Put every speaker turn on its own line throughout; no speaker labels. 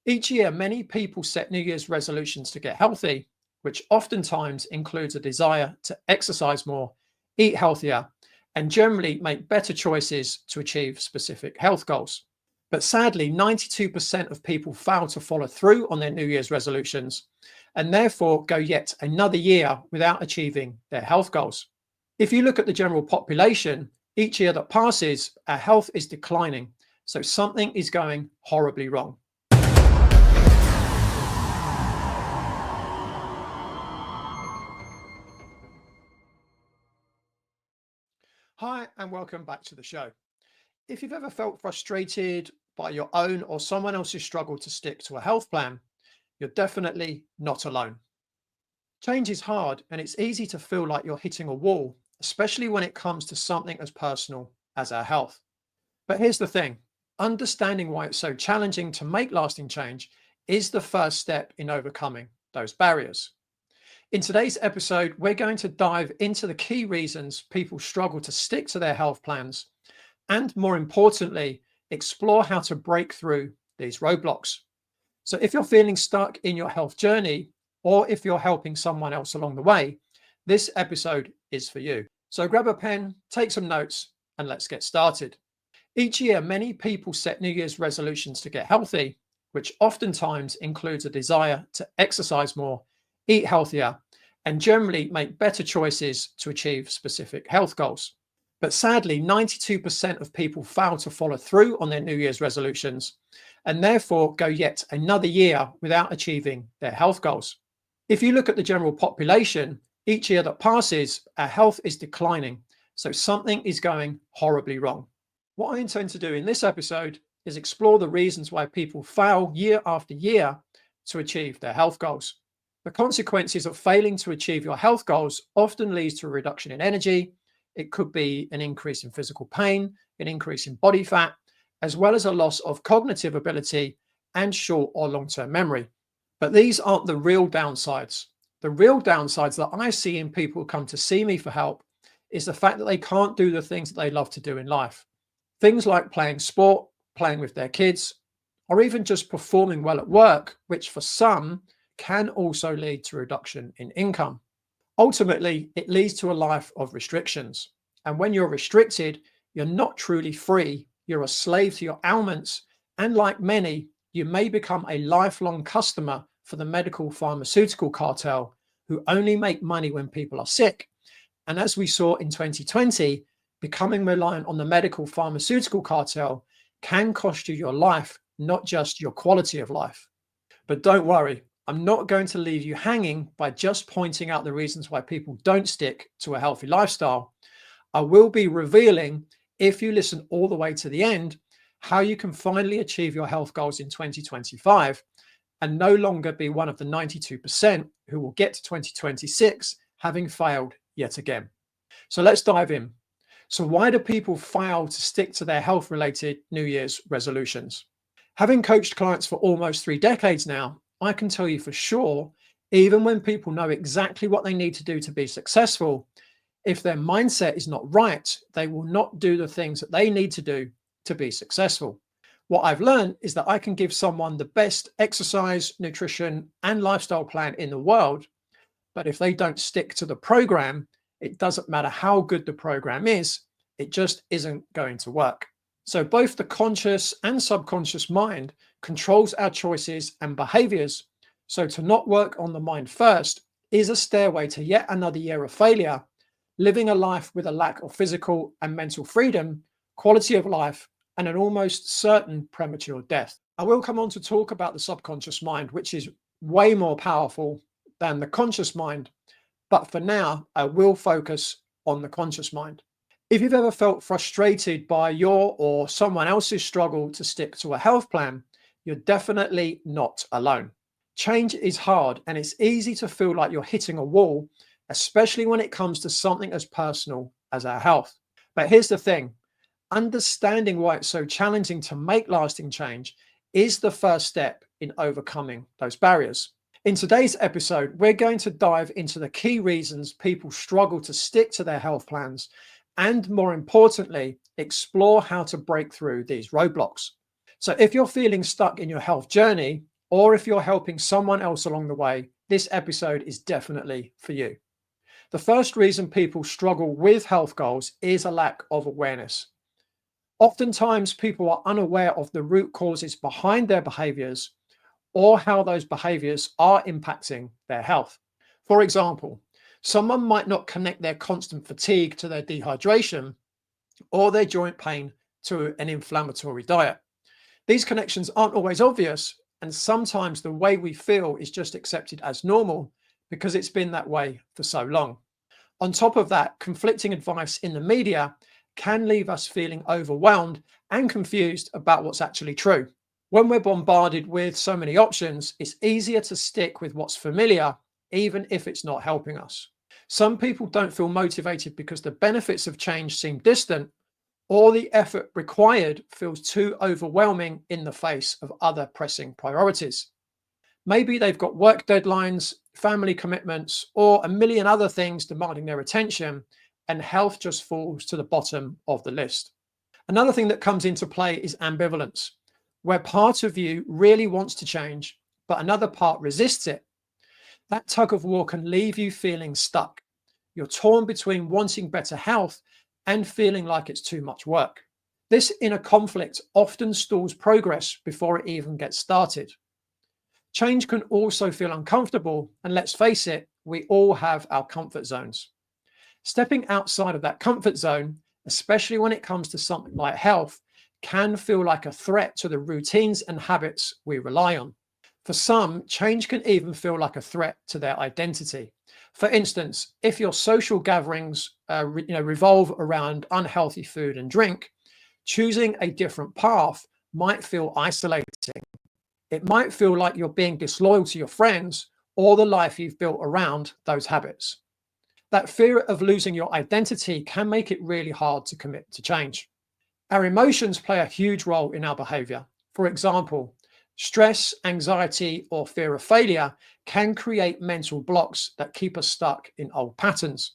Each year, many people set New Year's resolutions to get healthy, which oftentimes includes a desire to exercise more, eat healthier, and generally make better choices to achieve specific health goals. But sadly, 92% of people fail to follow through on their New Year's resolutions and therefore go yet another year without achieving their health goals. If you look at the general population, each year that passes, our health is declining, so something is going horribly wrong. Hi, and welcome back to the show. If you've ever felt frustrated by your own or someone else's struggle to stick to a health plan, you're definitely not alone. Change is hard, and it's easy to feel like you're hitting a wall, especially when it comes to something as personal as our health. But here's the thing: understanding why it's so challenging to make lasting change is the first step in overcoming those barriers. In today's episode, we're going to dive into the key reasons people struggle to stick to their health plans and, more importantly, explore how to break through these roadblocks. So, if you're feeling stuck in your health journey, or if you're helping someone else along the way, this episode is for you. So, grab a pen, take some notes, and let's get started. Each year, many people set New Year's resolutions to get healthy, which oftentimes includes a desire to exercise more, eat healthier, and generally make better choices to achieve specific health goals. But sadly, 92% of people fail to follow through on their New Year's resolutions and therefore go yet another year without achieving their health goals. If you look at the general population, each year that passes, our health is declining, so something is going horribly wrong. What I intend to do in this episode is explore the reasons why people fail year after year to achieve their health goals. The consequences of failing to achieve your health goals often leads to a reduction in energy. It could be an increase in physical pain, an increase in body fat, as well as a loss of cognitive ability and short or long-term memory. But these aren't the real downsides. The real downsides that I see in people who come to see me for help is the fact that they can't do the things that they love to do in life. Things like playing sport, playing with their kids, or even just performing well at work, which for some can also lead to a reduction in income. Ultimately, it leads to a life of restrictions. And when you're restricted, you're not truly free. You're a slave to your ailments. And like many, you may become a lifelong customer for the medical pharmaceutical cartel, who only make money when people are sick. And as we saw in 2020, becoming reliant on the medical pharmaceutical cartel can cost you your life, not just your quality of life. But don't worry, I'm not going to leave you hanging by just pointing out the reasons why people don't stick to a healthy lifestyle. I will be revealing, if you listen all the way to the end, how you can finally achieve your health goals in 2025 and no longer be one of the 92% who will get to 2026 having failed yet again. So let's dive in. So why do people fail to stick to their health-related New Year's resolutions? Having coached clients for almost 3 decades now, I can tell you for sure, even when people know exactly what they need to do to be successful, if their mindset is not right, they will not do the things that they need to do to be successful. What I've learned is that I can give someone the best exercise, nutrition, and lifestyle plan in the world, but if they don't stick to the program, it doesn't matter how good the program is, it just isn't going to work. So both the conscious and subconscious mind controls our choices and behaviors. So to not work on the mind first is a stairway to yet another year of failure, living a life with a lack of physical and mental freedom, quality of life, and an almost certain premature death. I will come on to talk about the subconscious mind, which is way more powerful than the conscious mind. But for now, I will focus on the conscious mind. If you've ever felt frustrated by your or someone else's struggle to stick to a health plan, you're definitely not alone. Change is hard, and it's easy to feel like you're hitting a wall, especially when it comes to something as personal as our health. But here's the thing: understanding why it's so challenging to make lasting change is the first step in overcoming those barriers. In today's episode, we're going to dive into the key reasons people struggle to stick to their health plans and, more importantly, explore how to break through these roadblocks. So if you're feeling stuck in your health journey, or if you're helping someone else along the way, this episode is definitely for you. The first reason people struggle with health goals is a lack of awareness. Oftentimes, people are unaware of the root causes behind their behaviors or how those behaviors are impacting their health. For example, someone might not connect their constant fatigue to their dehydration or their joint pain to an inflammatory diet. These connections aren't always obvious, and sometimes the way we feel is just accepted as normal because it's been that way for so long. On top of that, conflicting advice in the media can leave us feeling overwhelmed and confused about what's actually true. When we're bombarded with so many options, it's easier to stick with what's familiar, even if it's not helping us. Some people don't feel motivated because the benefits of change seem distant, or the effort required feels too overwhelming in the face of other pressing priorities. Maybe they've got work deadlines, family commitments, or a million other things demanding their attention, and health just falls to the bottom of the list. Another thing that comes into play is ambivalence, where part of you really wants to change, but another part resists it. That tug of war can leave you feeling stuck. You're torn between wanting better health and feeling like it's too much work. This inner conflict often stalls progress before it even gets started. Change can also feel uncomfortable, and let's face it, we all have our comfort zones. Stepping outside of that comfort zone, especially when it comes to something like health, can feel like a threat to the routines and habits we rely on. For some, change can even feel like a threat to their identity. For instance, if your social gatherings revolve around unhealthy food and drink, choosing a different path might feel isolating. It might feel like you're being disloyal to your friends or the life you've built around those habits. That fear of losing your identity can make it really hard to commit to change. Our emotions play a huge role in our behavior. For example, stress, anxiety, or fear of failure can create mental blocks that keep us stuck in old patterns.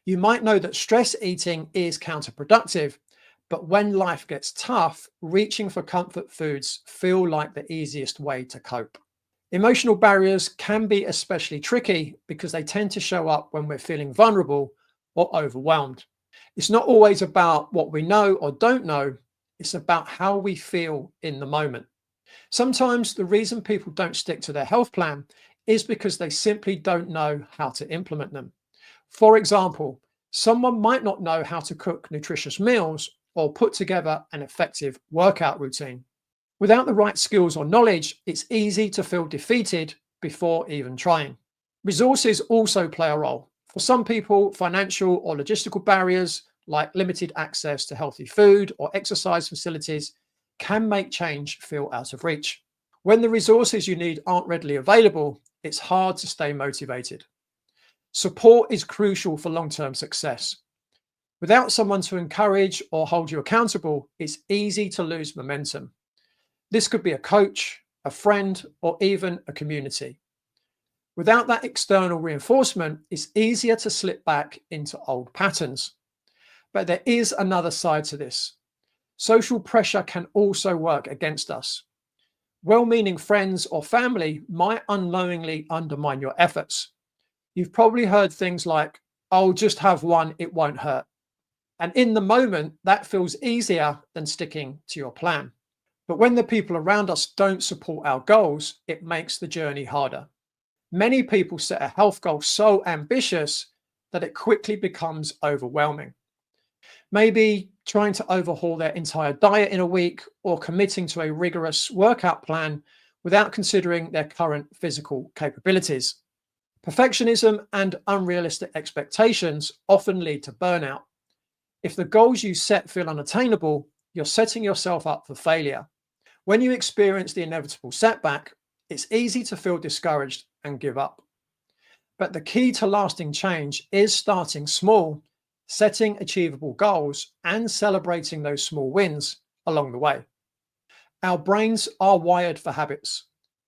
You might know that stress eating is counterproductive, but when life gets tough, reaching for comfort foods feel like the easiest way to cope. Emotional barriers can be especially tricky because they tend to show up when we're feeling vulnerable or overwhelmed. It's not always about what we know or don't know, it's about how we feel in the moment. Sometimes the reason people don't stick to their health plan is because they simply don't know how to implement them. For example, someone might not know how to cook nutritious meals or put together an effective workout routine. Without the right skills or knowledge, it's easy to feel defeated before even trying. Resources also play a role. For some people, financial or logistical barriers like limited access to healthy food or exercise facilities can make change feel out of reach. When the resources you need aren't readily available, it's hard to stay motivated. Support is crucial for long-term success. Without someone to encourage or hold you accountable, it's easy to lose momentum. This could be a coach, a friend, or even a community. Without that external reinforcement, it's easier to slip back into old patterns. But there is another side to this. Social pressure can also work against us. Well-meaning friends or family might unknowingly undermine your efforts. You've probably heard things like, "Oh, just have one, it won't hurt." And in the moment, that feels easier than sticking to your plan. But when the people around us don't support our goals, it makes the journey harder. Many people set a health goal so ambitious that it quickly becomes overwhelming. Maybe trying to overhaul their entire diet in a week or committing to a rigorous workout plan without considering their current physical capabilities. Perfectionism and unrealistic expectations often lead to burnout. If the goals you set feel unattainable, you're setting yourself up for failure. When you experience the inevitable setback, it's easy to feel discouraged and give up. But the key to lasting change is starting small, setting achievable goals, and celebrating those small wins along the way. Our brains are wired for habits.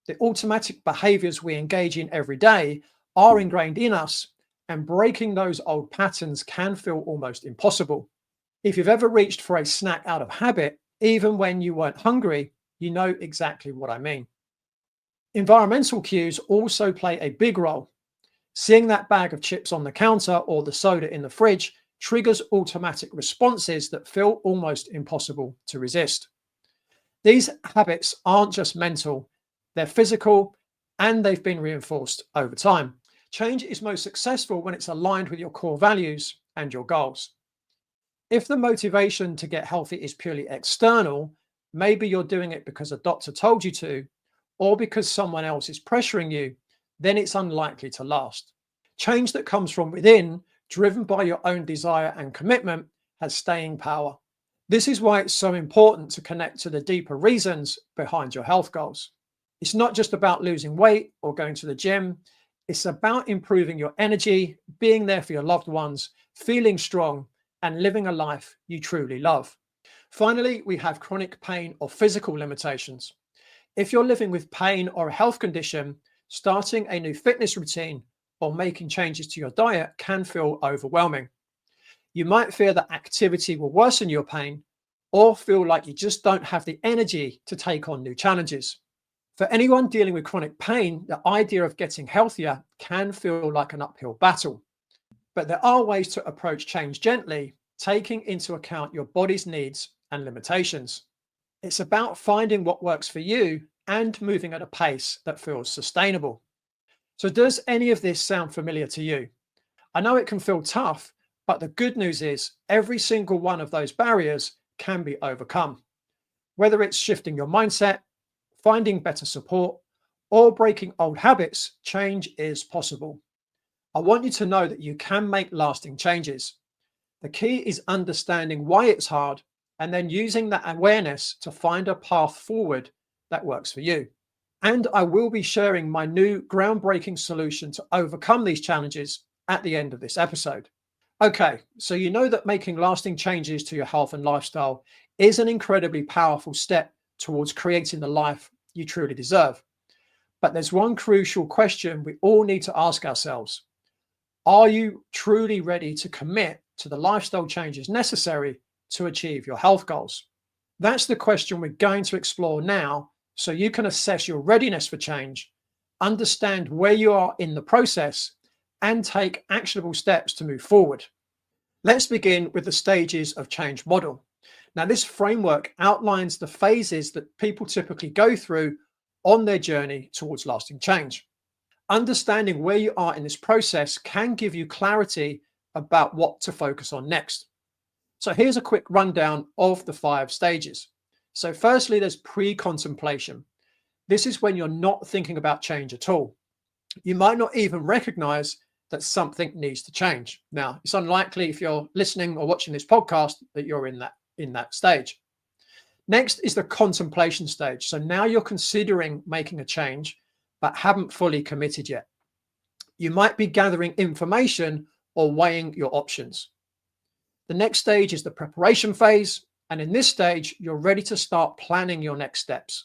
The automatic behaviors we engage in every day are ingrained in us, and breaking those old patterns can feel almost impossible. If you've ever reached for a snack out of habit, even when you weren't hungry, you know exactly what I mean. Environmental cues also play a big role. Seeing that bag of chips on the counter or the soda in the fridge triggers automatic responses that feel almost impossible to resist. These habits aren't just mental, they're physical, and they've been reinforced over time. Change is most successful when it's aligned with your core values and your goals. If the motivation to get healthy is purely external, maybe you're doing it because a doctor told you to, or because someone else is pressuring you, then it's unlikely to last. Change that comes from within, driven by your own desire and commitment, has staying power. This is why it's so important to connect to the deeper reasons behind your health goals. It's not just about losing weight or going to the gym. It's about improving your energy, being there for your loved ones, feeling strong, and living a life you truly love. Finally, we have chronic pain or physical limitations. If you're living with pain or a health condition, starting a new fitness routine or making changes to your diet can feel overwhelming. You might fear that activity will worsen your pain or feel like you just don't have the energy to take on new challenges. For anyone dealing with chronic pain, the idea of getting healthier can feel like an uphill battle. But there are ways to approach change gently, taking into account your body's needs and limitations. It's about finding what works for you and moving at a pace that feels sustainable. So, does any of this sound familiar to you? I know it can feel tough, but the good news is every single one of those barriers can be overcome. Whether it's shifting your mindset, finding better support, or breaking old habits, change is possible. I want you to know that you can make lasting changes. The key is understanding why it's hard and then using that awareness to find a path forward that works for you. And I will be sharing my new groundbreaking solution to overcome these challenges at the end of this episode. Okay, so you know that making lasting changes to your health and lifestyle is an incredibly powerful step towards creating the life you truly deserve. But there's one crucial question we all need to ask ourselves. Are you truly ready to commit to the lifestyle changes necessary to achieve your health goals? That's the question we're going to explore now so you can assess your readiness for change, understand where you are in the process, and take actionable steps to move forward. Let's begin with the stages of change model. Now, this framework outlines the phases that people typically go through on their journey towards lasting change. Understanding where you are in this process can give you clarity about what to focus on next. So here's a quick rundown of the 5 stages. So firstly, there's pre-contemplation. This is when you're not thinking about change at all. You might not even recognize that something needs to change. Now, it's unlikely if you're listening or watching this podcast that you're in that stage. Next is the contemplation stage. So now you're considering making a change, but haven't fully committed yet. You might be gathering information or weighing your options. The next stage is the preparation phase. And in this stage, you're ready to start planning your next steps.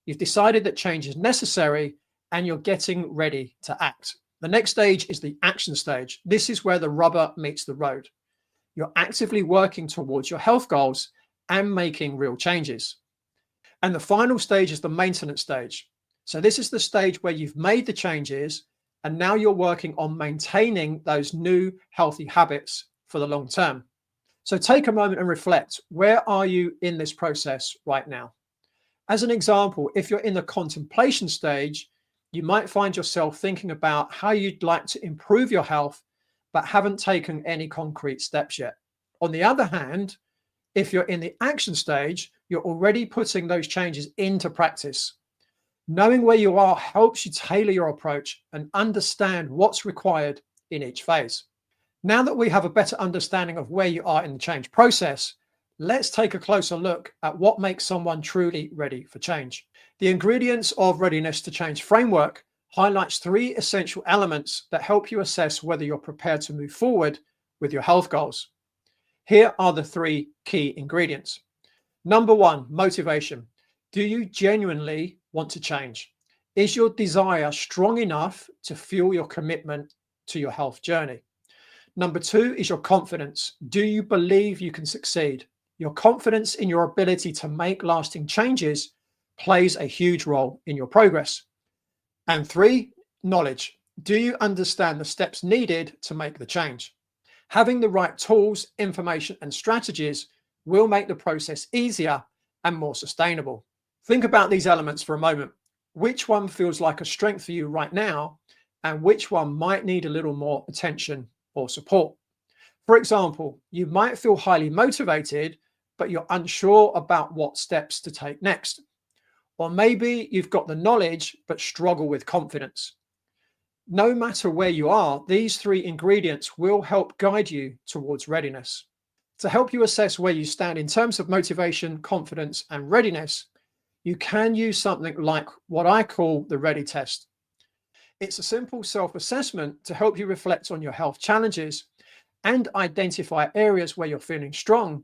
You've decided that change is necessary and you're getting ready to act. The next stage is the action stage. This is where the rubber meets the road. You're actively working towards your health goals and making real changes. And the final stage is the maintenance stage. So this is the stage where you've made the changes and now you're working on maintaining those new healthy habits for the long term. So take a moment and reflect. Where are you in this process right now? As an example, if you're in the contemplation stage, you might find yourself thinking about how you'd like to improve your health, but haven't taken any concrete steps yet. On the other hand, if you're in the action stage, you're already putting those changes into practice. Knowing where you are helps you tailor your approach and understand what's required in each phase. Now that we have a better understanding of where you are in the change process, let's take a closer look at what makes someone truly ready for change. The Ingredients of Readiness to Change framework highlights 3 essential elements that help you assess whether you're prepared to move forward with your health goals. Here are the 3 key ingredients. Number 1, motivation. Do you genuinely want to change? Is your desire strong enough to fuel your commitment to your health journey? Number 2 is your confidence. Do you believe you can succeed? Your confidence in your ability to make lasting changes plays a huge role in your progress. And 3, knowledge. Do you understand the steps needed to make the change? Having the right tools, information, and strategies will make the process easier and more sustainable. Think about these elements for a moment. Which one feels like a strength for you right now, and which one might need a little more attention or support? For example, you might feel highly motivated, but you're unsure about what steps to take next. Or maybe you've got the knowledge, but struggle with confidence. No matter where you are, these 3 ingredients will help guide you towards readiness. To help you assess where you stand in terms of motivation, confidence, and readiness, you can use something like what I call the Ready Test. It's a simple self-assessment to help you reflect on your health challenges and identify areas where you're feeling strong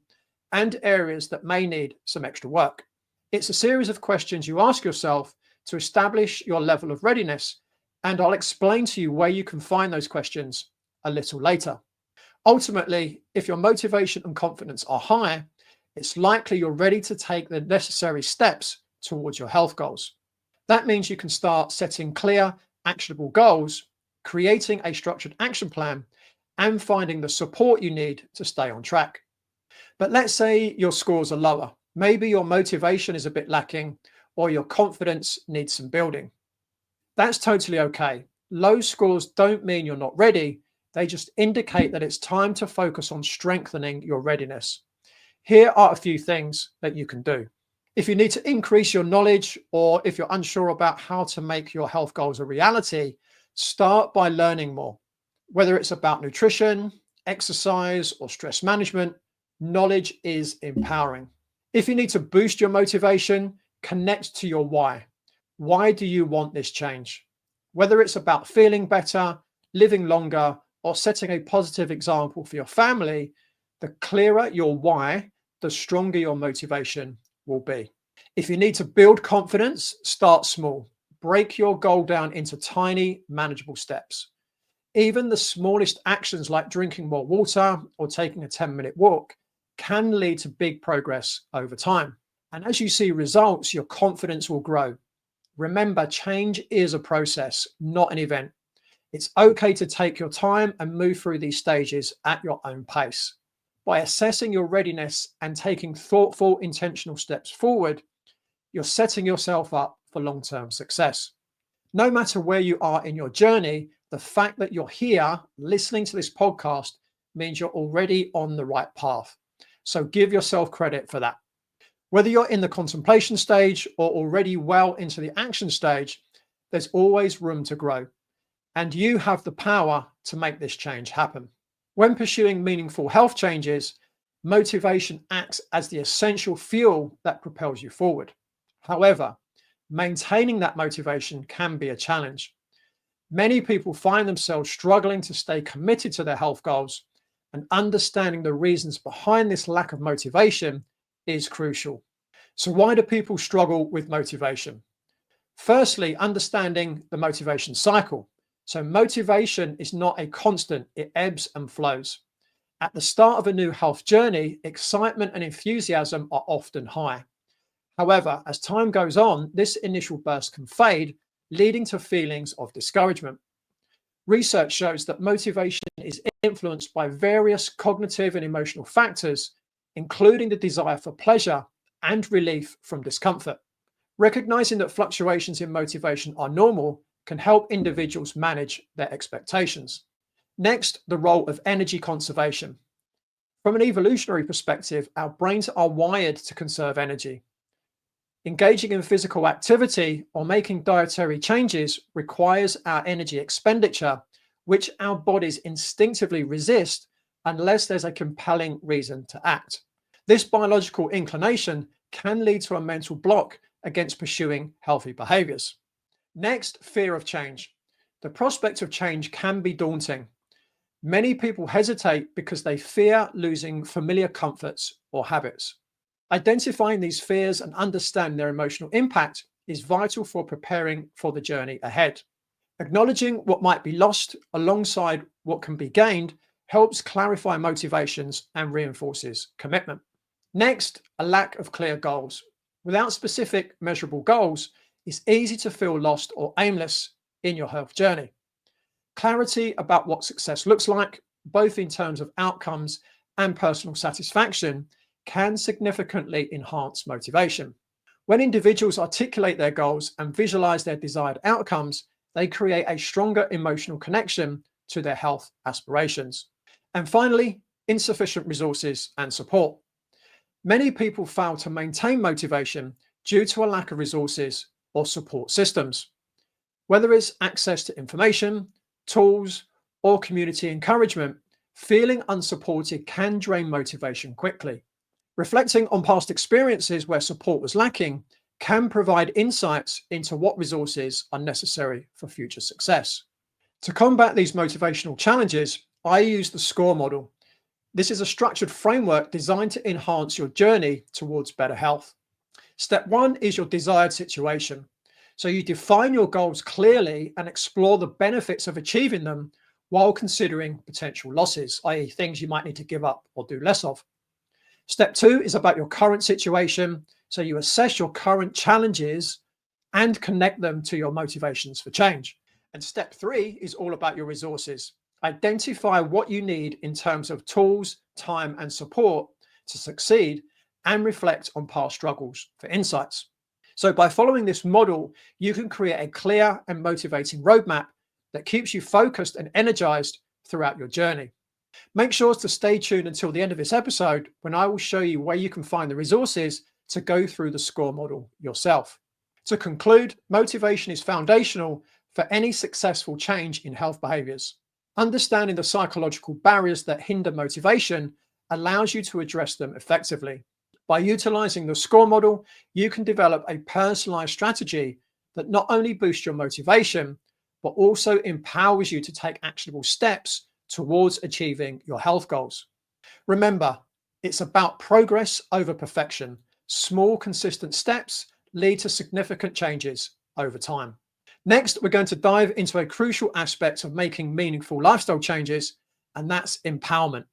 and areas that may need some extra work. It's a series of questions you ask yourself to establish your level of readiness, and I'll explain to you where you can find those questions a little later. Ultimately, if your motivation and confidence are high, it's likely you're ready to take the necessary steps towards your health goals. That means you can start setting clear, actionable goals, creating a structured action plan, and finding the support you need to stay on track. But let's say your scores are lower. Maybe your motivation is a bit lacking, or your confidence needs some building. That's totally okay. Low scores don't mean you're not ready. They just indicate that it's time to focus on strengthening your readiness. Here are a few things that you can do. If you need to increase your knowledge, or if you're unsure about how to make your health goals a reality, start by learning more. Whether it's about nutrition, exercise, or stress management, knowledge is empowering. If you need to boost your motivation, connect to your why. Why do you want this change? Whether it's about feeling better, living longer, or setting a positive example for your family, the clearer your why, the stronger your motivation will be. If you need to build confidence, start small. Break your goal down into tiny, manageable steps. Even the smallest actions like drinking more water or taking a 10-minute walk can lead to big progress over time. And as you see results, your confidence will grow. Remember, change is a process, not an event. It's okay to take your time and move through these stages at your own pace. By assessing your readiness and taking thoughtful, intentional steps forward, you're setting yourself up for long-term success. No matter where you are in your journey, the fact that you're here listening to this podcast means you're already on the right path. So give yourself credit for that. Whether you're in the contemplation stage or already well into the action stage, there's always room to grow. And you have the power to make this change happen. When pursuing meaningful health changes, motivation acts as the essential fuel that propels you forward. However, maintaining that motivation can be a challenge. Many people find themselves struggling to stay committed to their health goals, and understanding the reasons behind this lack of motivation is crucial. So why do people struggle with motivation? Firstly, understanding the motivation cycle. So motivation is not a constant, it ebbs and flows. At the start of a new health journey, excitement and enthusiasm are often high. However, as time goes on, this initial burst can fade, leading to feelings of discouragement. Research shows that motivation is influenced by various cognitive and emotional factors, including the desire for pleasure and relief from discomfort. Recognizing that fluctuations in motivation are normal can help individuals manage their expectations. Next, the role of energy conservation. From an evolutionary perspective, our brains are wired to conserve energy. Engaging in physical activity or making dietary changes requires our energy expenditure, which our bodies instinctively resist unless there's a compelling reason to act. This biological inclination can lead to a mental block against pursuing healthy behaviors. Next, fear of change. The prospect of change can be daunting. Many people hesitate because they fear losing familiar comforts or habits. Identifying these fears and understanding their emotional impact is vital for preparing for the journey ahead. Acknowledging what might be lost alongside what can be gained helps clarify motivations and reinforces commitment. Next, a lack of clear goals. Without specific, measurable goals, it's easy to feel lost or aimless in your health journey. Clarity about what success looks like, both in terms of outcomes and personal satisfaction, can significantly enhance motivation. When individuals articulate their goals and visualize their desired outcomes, they create a stronger emotional connection to their health aspirations. And finally, insufficient resources and support. Many people fail to maintain motivation due to a lack of resources or support systems. Whether it's access to information, tools, or community encouragement, feeling unsupported can drain motivation quickly. Reflecting on past experiences where support was lacking can provide insights into what resources are necessary for future success. To combat these motivational challenges, I use the SCORE model. This is a structured framework designed to enhance your journey towards better health. Step 1 is your desired situation. So you define your goals clearly and explore the benefits of achieving them while considering potential losses, i.e., things you might need to give up or do less of. Step 2 is about your current situation. So you assess your current challenges and connect them to your motivations for change. And step 3 is all about your resources. Identify what you need in terms of tools, time, and support to succeed, and reflect on past struggles for insights. So by following this model, you can create a clear and motivating roadmap that keeps you focused and energized throughout your journey. Make sure to stay tuned until the end of this episode when I will show you where you can find the resources to go through the SCORE model yourself. To conclude, motivation is foundational for any successful change in health behaviors. Understanding the psychological barriers that hinder motivation allows you to address them effectively. By utilizing the SCORE model, you can develop a personalized strategy that not only boosts your motivation, but also empowers you to take actionable steps towards achieving your health goals. Remember, it's about progress over perfection. Small, consistent steps lead to significant changes over time. Next, we're going to dive into a crucial aspect of making meaningful lifestyle changes, and that's empowerment.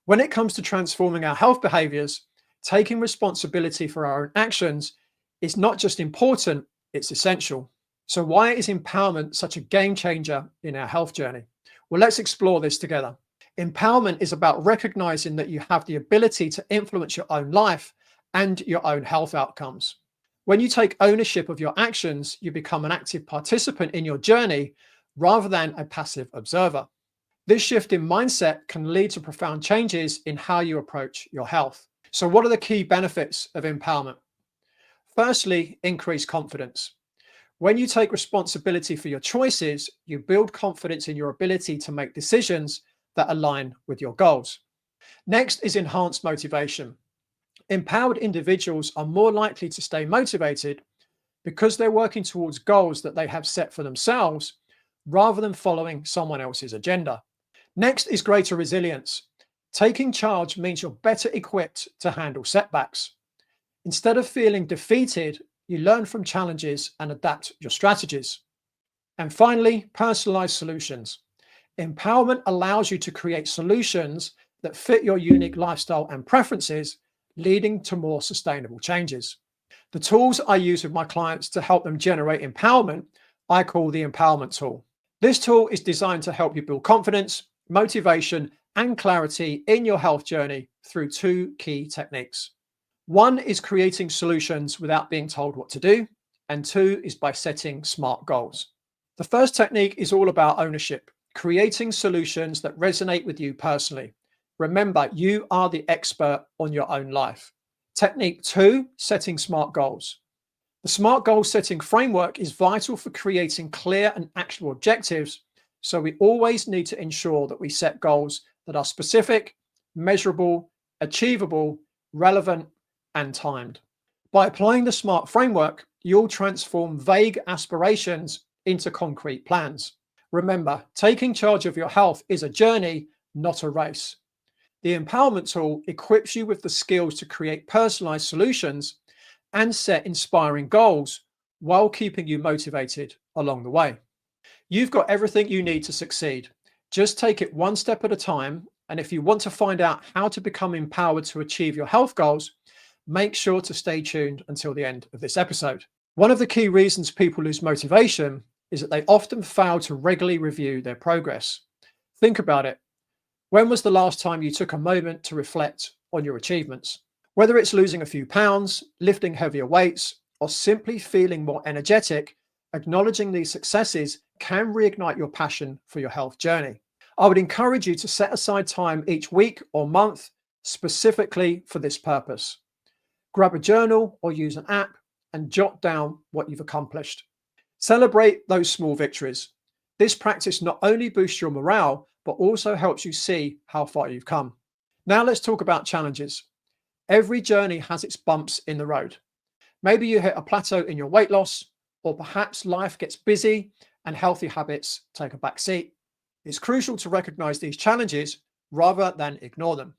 When it comes to transforming our health behaviors, taking responsibility for our own actions is not just important, it's essential. So why is empowerment such a game changer in our health journey? Well, let's explore this together. Empowerment is about recognizing that you have the ability to influence your own life and your own health outcomes. When you take ownership of your actions, you become an active participant in your journey rather than a passive observer. This shift in mindset can lead to profound changes in how you approach your health. So what are the key benefits of empowerment? Firstly, increased confidence. When you take responsibility for your choices, you build confidence in your ability to make decisions that align with your goals. Next is enhanced motivation. Empowered individuals are more likely to stay motivated because they're working towards goals that they have set for themselves rather than following someone else's agenda. Next is greater resilience. Taking charge means you're better equipped to handle setbacks. Instead of feeling defeated, you learn from challenges and adapt your strategies. And finally, personalized solutions. Empowerment allows you to create solutions that fit your unique lifestyle and preferences, leading to more sustainable changes. The tools I use with my clients to help them generate empowerment, I call the empowerment tool. This tool is designed to help you build confidence, motivation, and clarity in your health journey through 2 key techniques. 1 is creating solutions without being told what to do, and 2 is by setting SMART goals. The first technique is all about ownership, creating solutions that resonate with you personally. Remember, you are the expert on your own life. Technique 2, setting SMART goals. The SMART goal setting framework is vital for creating clear and actionable objectives, so we always need to ensure that we set goals that are specific, measurable, achievable, relevant, and timed. By applying the SMART framework, you'll transform vague aspirations into concrete plans. Remember, taking charge of your health is a journey, not a race. The empowerment tool equips you with the skills to create personalized solutions and set inspiring goals while keeping you motivated along the way. You've got everything you need to succeed. Just take it one step at a time. And if you want to find out how to become empowered to achieve your health goals, make sure to stay tuned until the end of this episode. One of the key reasons people lose motivation is that they often fail to regularly review their progress. Think about it. When was the last time you took a moment to reflect on your achievements? Whether it's losing a few pounds, lifting heavier weights, or simply feeling more energetic, acknowledging these successes can reignite your passion for your health journey. I would encourage you to set aside time each week or month specifically for this purpose. Grab a journal or use an app and jot down what you've accomplished. Celebrate those small victories. This practice not only boosts your morale, but also helps you see how far you've come. Now let's talk about challenges. Every journey has its bumps in the road. Maybe you hit a plateau in your weight loss, or perhaps life gets busy and healthy habits take a back seat. It's crucial to recognize these challenges rather than ignore them.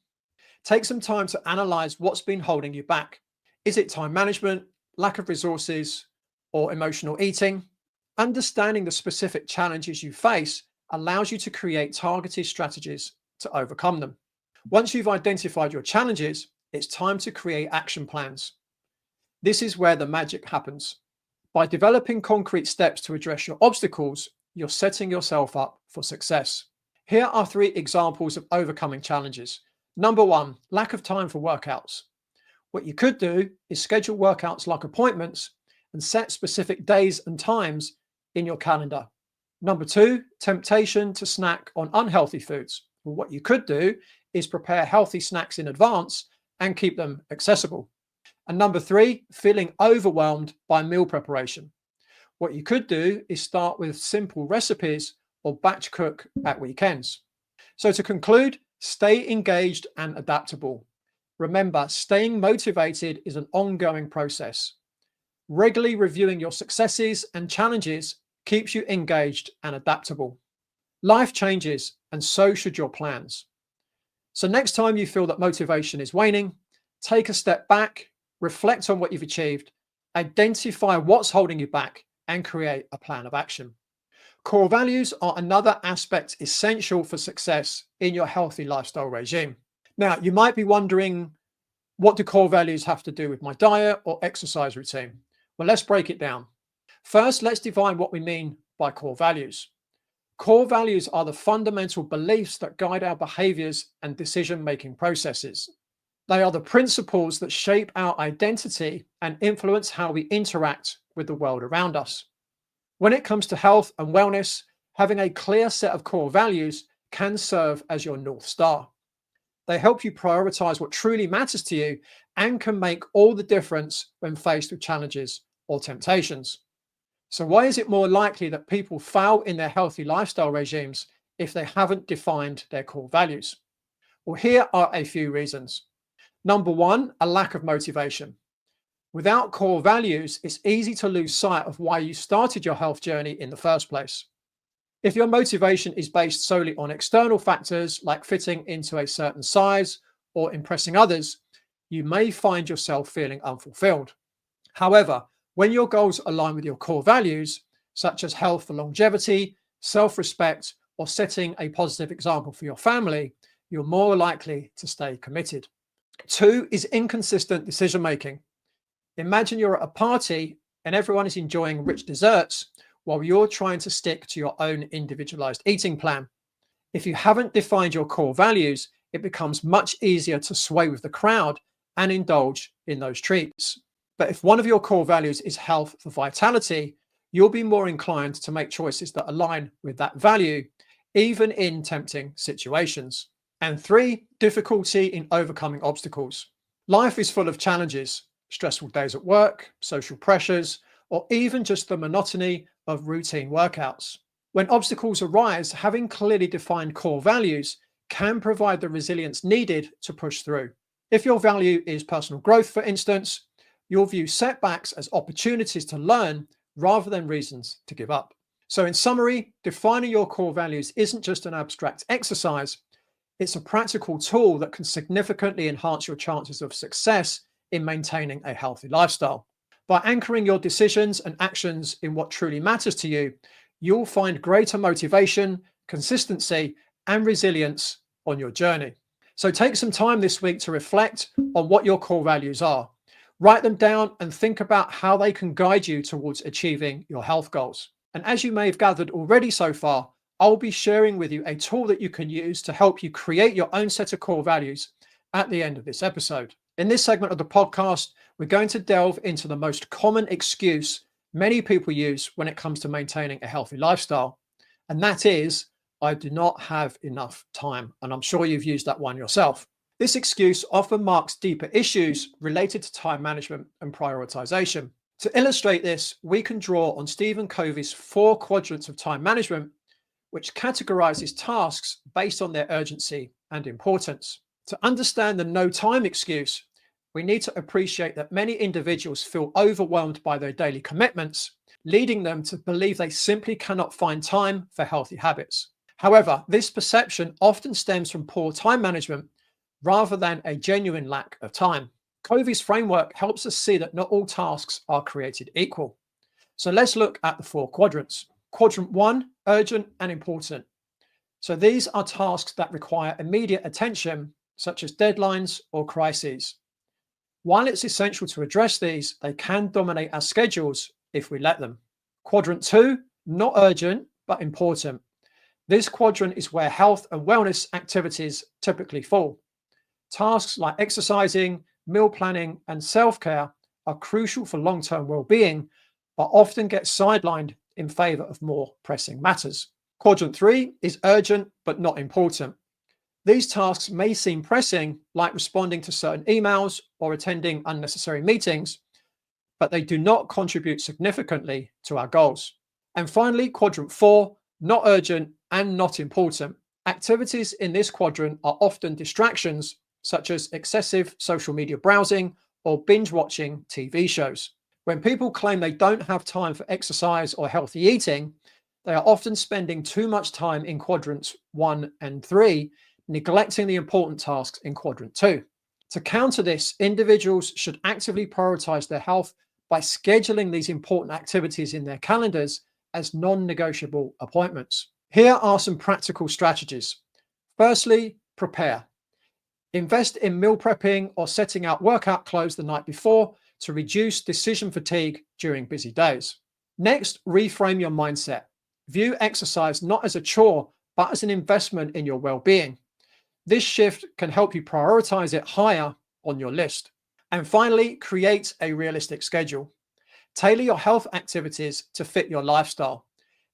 Take some time to analyze what's been holding you back. Is it time management, lack of resources, or emotional eating? Understanding the specific challenges you face allows you to create targeted strategies to overcome them. Once you've identified your challenges, it's time to create action plans. This is where the magic happens. By developing concrete steps to address your obstacles, you're setting yourself up for success. Here are 3 examples of overcoming challenges. Number 1, lack of time for workouts. What you could do is schedule workouts like appointments and set specific days and times in your calendar. Number 2, temptation to snack on unhealthy foods. Well, what you could do is prepare healthy snacks in advance and keep them accessible. And number 3, feeling overwhelmed by meal preparation. What you could do is start with simple recipes or batch cook at weekends. So to conclude, stay engaged and adaptable. Remember, staying motivated is an ongoing process. Regularly reviewing your successes and challenges keeps you engaged and adaptable. Life changes, and so should your plans. So next time you feel that motivation is waning, take a step back, reflect on what you've achieved, identify what's holding you back, and create a plan of action. Core values are another aspect essential for success in your healthy lifestyle regime. Now, you might be wondering, what do core values have to do with my diet or exercise routine? Well, let's break it down. First, let's define what we mean by core values. Core values are the fundamental beliefs that guide our behaviors and decision-making processes. They are the principles that shape our identity and influence how we interact with the world around us. When it comes to health and wellness, having a clear set of core values can serve as your North Star. They help you prioritize what truly matters to you and can make all the difference when faced with challenges or temptations. So why is it more likely that people fail in their healthy lifestyle regimes if they haven't defined their core values? Well, here are a few reasons. Number 1, a lack of motivation. Without core values, it's easy to lose sight of why you started your health journey in the first place. If your motivation is based solely on external factors like fitting into a certain size or impressing others, you may find yourself feeling unfulfilled. However, when your goals align with your core values, such as health for longevity, self-respect, or setting a positive example for your family, you're more likely to stay committed. 2 is inconsistent decision-making. Imagine you're at a party and everyone is enjoying rich desserts while you're trying to stick to your own individualized eating plan. If you haven't defined your core values, it becomes much easier to sway with the crowd and indulge in those treats. But if one of your core values is health for vitality, you'll be more inclined to make choices that align with that value, even in tempting situations. And 3, difficulty in overcoming obstacles. Life is full of challenges, stressful days at work, social pressures, or even just the monotony of routine workouts. When obstacles arise, having clearly defined core values can provide the resilience needed to push through. If your value is personal growth, for instance, you'll view setbacks as opportunities to learn rather than reasons to give up. So in summary, defining your core values isn't just an abstract exercise, it's a practical tool that can significantly enhance your chances of success in maintaining a healthy lifestyle. By anchoring your decisions and actions in what truly matters to you, you'll find greater motivation, consistency, and resilience on your journey. So take some time this week to reflect on what your core values are. Write them down and think about how they can guide you towards achieving your health goals. And as you may have gathered already so far, I'll be sharing with you a tool that you can use to help you create your own set of core values at the end of this episode. In this segment of the podcast, we're going to delve into the most common excuse many people use when it comes to maintaining a healthy lifestyle. And that is, I do not have enough time. And I'm sure you've used that one yourself. This excuse often marks deeper issues related to time management and prioritization. To illustrate this, we can draw on Stephen Covey's 4 quadrants of time management, which categorizes tasks based on their urgency and importance. To understand the no time excuse, we need to appreciate that many individuals feel overwhelmed by their daily commitments, leading them to believe they simply cannot find time for healthy habits. However, this perception often stems from poor time management rather than a genuine lack of time. Covey's framework helps us see that not all tasks are created equal. So let's look at the 4 quadrants. Quadrant 1, urgent and important. So these are tasks that require immediate attention, such as deadlines or crises. While it's essential to address these, they can dominate our schedules if we let them. Quadrant 2, not urgent, but important. This quadrant is where health and wellness activities typically fall. Tasks like exercising, meal planning, and self-care are crucial for long-term well-being, but often get sidelined in favor of more pressing matters. Quadrant 3 is urgent, but not important. These tasks may seem pressing, like responding to certain emails or attending unnecessary meetings, but they do not contribute significantly to our goals. And finally, quadrant 4, not urgent and not important. Activities in this quadrant are often distractions, such as excessive social media browsing or binge watching TV shows. When people claim they don't have time for exercise or healthy eating, they are often spending too much time in quadrants 1 and 3, neglecting the important tasks in quadrant 2. To counter this, individuals should actively prioritize their health by scheduling these important activities in their calendars as non-negotiable appointments. Here are some practical strategies. Firstly, prepare. Invest in meal prepping or setting out workout clothes the night before to reduce decision fatigue during busy days. Next, reframe your mindset. View exercise not as a chore, but as an investment in your well-being. This shift can help you prioritize it higher on your list. And finally, create a realistic schedule. Tailor your health activities to fit your lifestyle.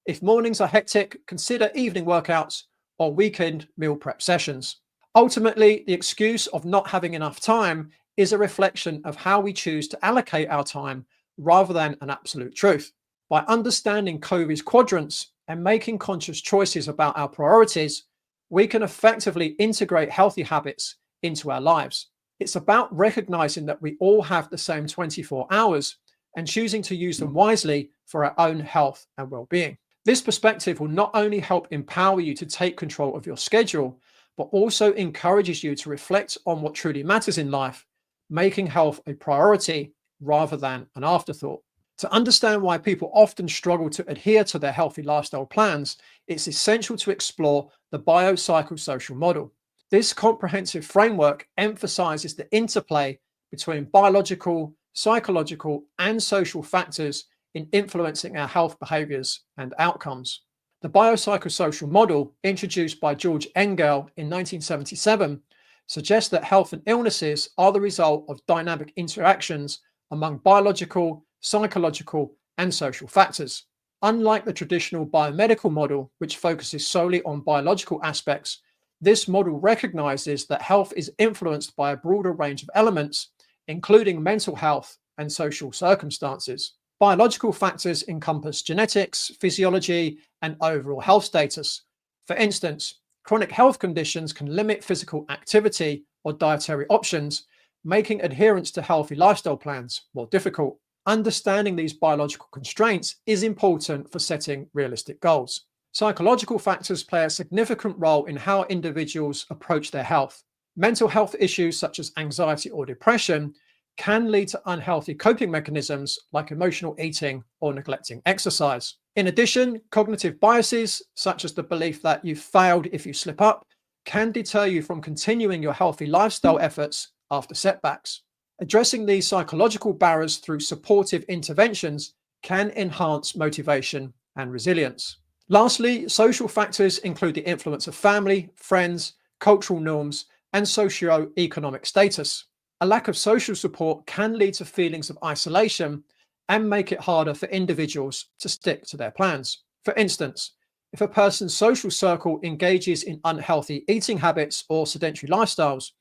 If mornings are hectic, consider evening workouts or weekend meal prep sessions. Ultimately, the excuse of not having enough time is a reflection of how we choose to allocate our time rather than an absolute truth. By understanding Covey's quadrants and making conscious choices about our priorities, we can effectively integrate healthy habits into our lives. It's about recognizing that we all have the same 24 hours and choosing to use them wisely for our own health and well-being. This perspective will not only help empower you to take control of your schedule, but also encourages you to reflect on what truly matters in life, making health a priority rather than an afterthought. To understand why people often struggle to adhere to their healthy lifestyle plans, it's essential to explore the biopsychosocial model. This comprehensive framework emphasizes the interplay between biological, psychological, and social factors in influencing our health behaviors and outcomes. The biopsychosocial model, introduced by George Engel in 1977, suggests that health and illnesses are the result of dynamic interactions among biological, psychological, and social factors. Unlike the traditional biomedical model, which focuses solely on biological aspects, this model recognizes that health is influenced by a broader range of elements, including mental health and social circumstances. Biological factors encompass genetics, physiology, and overall health status. For instance, chronic health conditions can limit physical activity or dietary options, making adherence to healthy lifestyle plans more difficult. Understanding these biological constraints is important for setting realistic goals. Psychological factors play a significant role in how individuals approach their health. Mental health issues such as anxiety or depression can lead to unhealthy coping mechanisms like emotional eating or neglecting exercise. In addition, cognitive biases, such as the belief that you've failed if you slip up, can deter you from continuing your healthy lifestyle efforts after setbacks. Addressing these psychological barriers through supportive interventions can enhance motivation and resilience. Lastly, social factors include the influence of family, friends, cultural norms, and socio-economic status. A lack of social support can lead to feelings of isolation and make it harder for individuals to stick to their plans. For instance, if a person's social circle engages in unhealthy eating habits or sedentary lifestyles,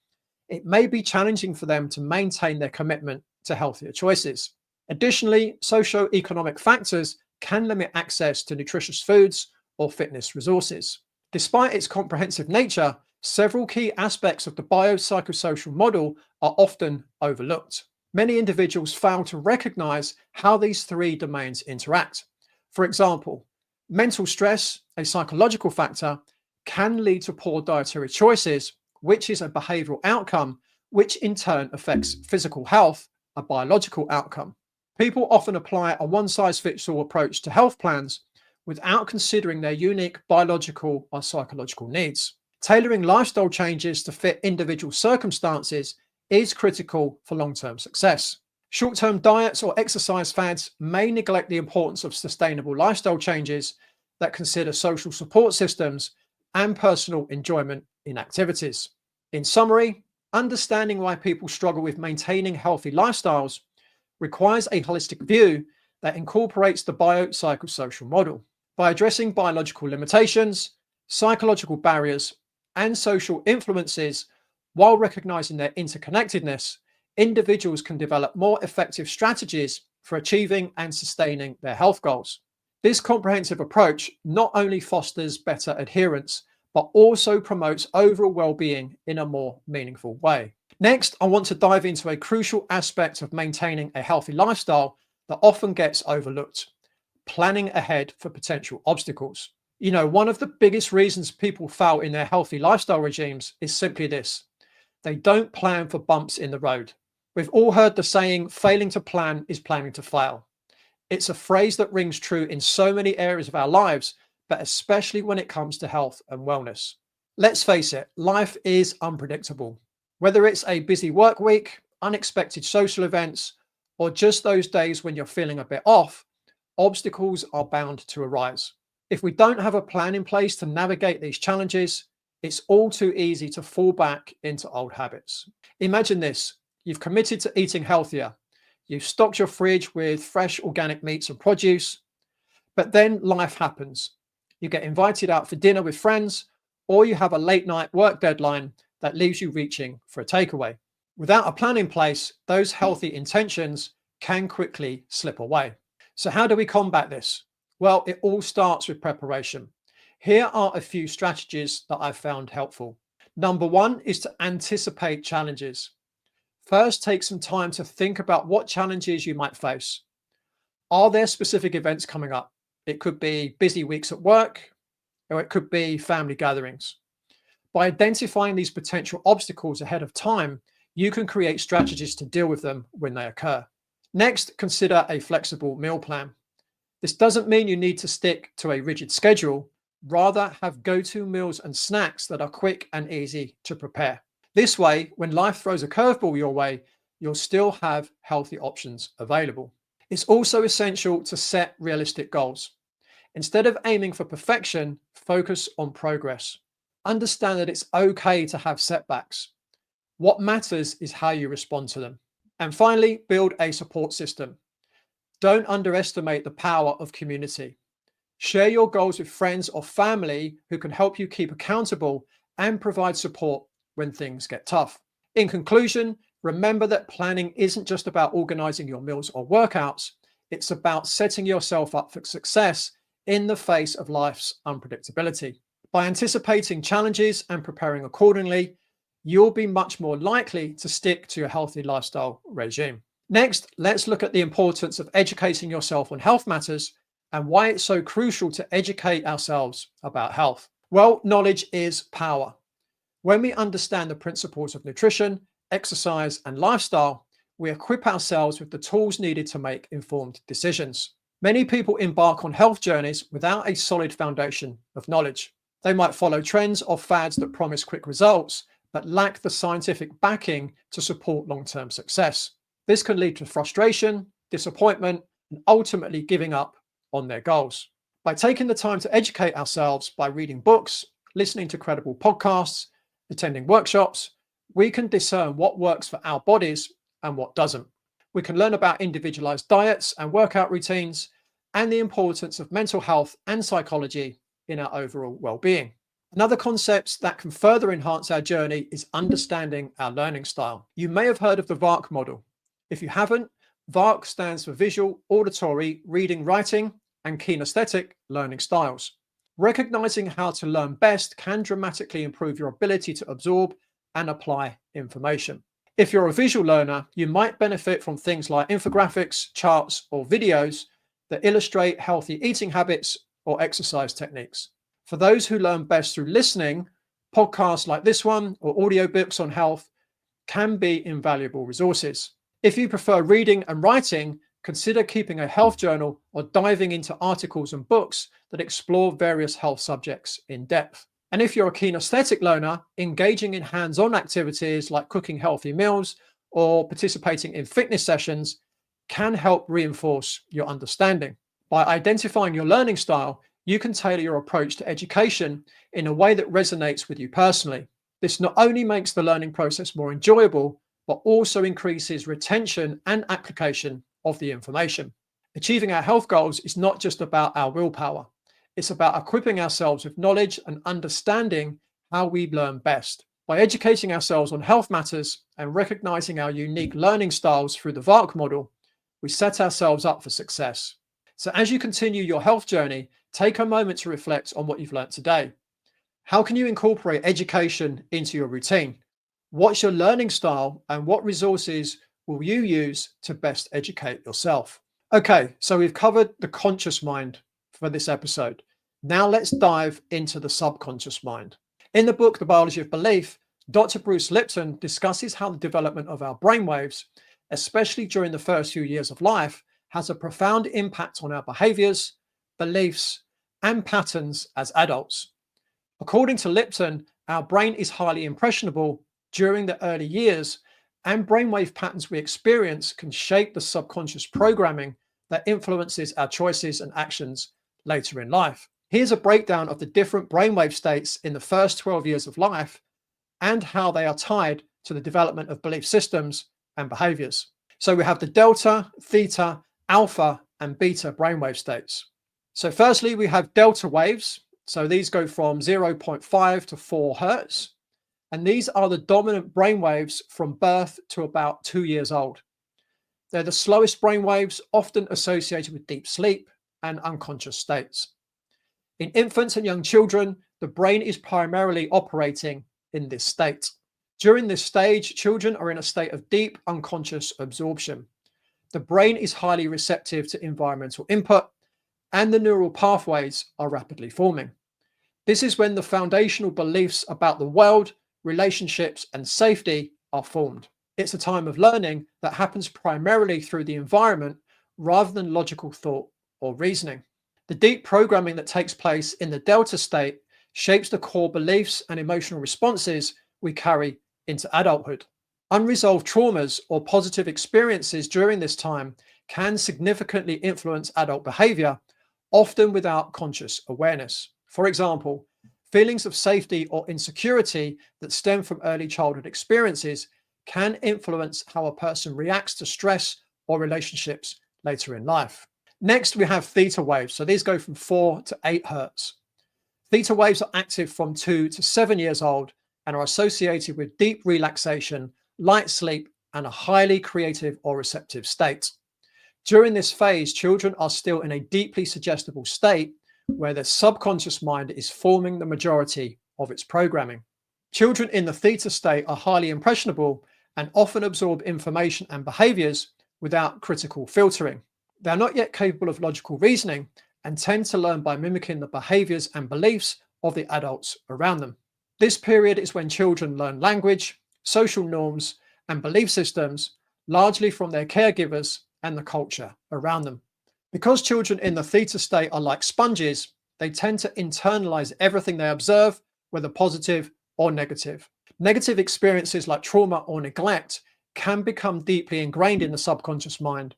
it may be challenging for them to maintain their commitment to healthier choices. Additionally, socio-economic factors can limit access to nutritious foods or fitness resources. Despite its comprehensive nature, several key aspects of the biopsychosocial model are often overlooked. Many individuals fail to recognize how these three domains interact. For example, mental stress, a psychological factor, can lead to poor dietary choices, which is a behavioral outcome, which in turn affects physical health, a biological outcome. People often apply a one-size-fits-all approach to health plans without considering their unique biological or psychological needs. Tailoring lifestyle changes to fit individual circumstances is critical for long-term success. Short-term diets or exercise fads may neglect the importance of sustainable lifestyle changes that consider social support systems and personal enjoyment in activities. In summary, understanding why people struggle with maintaining healthy lifestyles requires a holistic view that incorporates the biopsychosocial model. By addressing biological limitations, psychological barriers, and social influences while recognizing their interconnectedness, individuals can develop more effective strategies for achieving and sustaining their health goals. This comprehensive approach not only fosters better adherence, but also promotes overall well-being in a more meaningful way. Next, I want to dive into a crucial aspect of maintaining a healthy lifestyle that often gets overlooked: planning ahead for potential obstacles. One of the biggest reasons people fail in their healthy lifestyle regimes is simply this: they don't plan for bumps in the road. We've all heard the saying, failing to plan is planning to fail. It's a phrase that rings true in so many areas of our lives, but especially when it comes to health and wellness. Let's face it, life is unpredictable. Whether it's a busy work week, unexpected social events, or just those days when you're feeling a bit off, obstacles are bound to arise. If we don't have a plan in place to navigate these challenges, it's all too easy to fall back into old habits. Imagine this: you've committed to eating healthier. You've stocked your fridge with fresh organic meats and produce, but then life happens. You get invited out for dinner with friends, or you have a late night work deadline that leaves you reaching for a takeaway. Without a plan in place, those healthy intentions can quickly slip away. So how do we combat this? Well, it all starts with preparation. Here are a few strategies that I've found helpful. Number one is to anticipate challenges. First, take some time to think about what challenges you might face. Are there specific events coming up? It could be busy weeks at work, or it could be family gatherings. By identifying these potential obstacles ahead of time, you can create strategies to deal with them when they occur. Next, consider a flexible meal plan. This doesn't mean you need to stick to a rigid schedule. Rather, have go-to meals and snacks that are quick and easy to prepare. This way, when life throws a curveball your way, you'll still have healthy options available. It's also essential to set realistic goals. Instead of aiming for perfection, focus on progress. Understand that it's okay to have setbacks. What matters is how you respond to them. And finally, build a support system. Don't underestimate the power of community. Share your goals with friends or family who can help you keep accountable and provide support when things get tough. In conclusion, remember that planning isn't just about organizing your meals or workouts. It's about setting yourself up for success in the face of life's unpredictability. By anticipating challenges and preparing accordingly, you'll be much more likely to stick to your healthy lifestyle regime. Next, let's look at the importance of educating yourself on health matters and why it's so crucial to educate ourselves about health. Well, knowledge is power. When we understand the principles of nutrition, exercise, and lifestyle, we equip ourselves with the tools needed to make informed decisions. Many people embark on health journeys without a solid foundation of knowledge. They might follow trends or fads that promise quick results, but lack the scientific backing to support long-term success. This can lead to frustration, disappointment, and ultimately giving up on their goals. By taking the time to educate ourselves by reading books, listening to credible podcasts, attending workshops, we can discern what works for our bodies and what doesn't. We can learn about individualized diets and workout routines and the importance of mental health and psychology in our overall well-being. Another concept that can further enhance our journey is understanding our learning style. You may have heard of the VARK model. If you haven't, VARK stands for Visual, Auditory, Reading, Writing, and Kinesthetic Learning Styles. Recognizing how to learn best can dramatically improve your ability to absorb and apply information. If you're a visual learner, you might benefit from things like infographics, charts, or videos that illustrate healthy eating habits or exercise techniques. For those who learn best through listening, podcasts like this one or audiobooks on health can be invaluable resources. If you prefer reading and writing, consider keeping a health journal or diving into articles and books that explore various health subjects in depth. And if you're a kinesthetic learner, engaging in hands-on activities like cooking healthy meals or participating in fitness sessions can help reinforce your understanding. By identifying your learning style, you can tailor your approach to education in a way that resonates with you personally. This not only makes the learning process more enjoyable, but also increases retention and application of the information. Achieving our health goals is not just about our willpower. It's about equipping ourselves with knowledge and understanding how we learn best. By educating ourselves on health matters and recognizing our unique learning styles through the VARK model, we set ourselves up for success. So as you continue your health journey, take a moment to reflect on what you've learned today. How can you incorporate education into your routine? What's your learning style and what resources will you use to best educate yourself? Okay, so we've covered the conscious mind for this episode. Now let's dive into the subconscious mind. In the book, The Biology of Belief, Dr. Bruce Lipton discusses how the development of our brainwaves, especially during the first few years of life, has a profound impact on our behaviors, beliefs, and patterns as adults. According to Lipton, our brain is highly impressionable during the early years, and brainwave patterns we experience can shape the subconscious programming that influences our choices and actions later in life. Here's a breakdown of the different brainwave states in the first 12 years of life and how they are tied to the development of belief systems and behaviors. So we have the delta, theta, alpha, and beta brainwave states. So firstly, we have delta waves. So these go from 0.5 to 4 hertz. And these are the dominant brainwaves from birth to about 2 years old. They're the slowest brainwaves, often associated with deep sleep and unconscious states. In infants and young children, the brain is primarily operating in this state. During this stage, children are in a state of deep unconscious absorption. The brain is highly receptive to environmental input, and the neural pathways are rapidly forming. This is when the foundational beliefs about the world, relationships, and safety are formed. It's a time of learning that happens primarily through the environment rather than logical thought or reasoning. The deep programming that takes place in the delta state shapes the core beliefs and emotional responses we carry into adulthood. Unresolved traumas or positive experiences during this time can significantly influence adult behavior, often without conscious awareness. For example, feelings of safety or insecurity that stem from early childhood experiences can influence how a person reacts to stress or relationships later in life. Next, we have theta waves. So these go from 4 to 8 hertz. Theta waves are active from 2 to 7 years old and are associated with deep relaxation, light sleep, and a highly creative or receptive state. During this phase, children are still in a deeply suggestible state where their subconscious mind is forming the majority of its programming. Children in the theta state are highly impressionable and often absorb information and behaviors without critical filtering. They are not yet capable of logical reasoning and tend to learn by mimicking the behaviors and beliefs of the adults around them. This period is when children learn language, social norms, and belief systems, largely from their caregivers and the culture around them. Because children in the theta state are like sponges, they tend to internalize everything they observe, whether positive or negative. Negative experiences like trauma or neglect can become deeply ingrained in the subconscious mind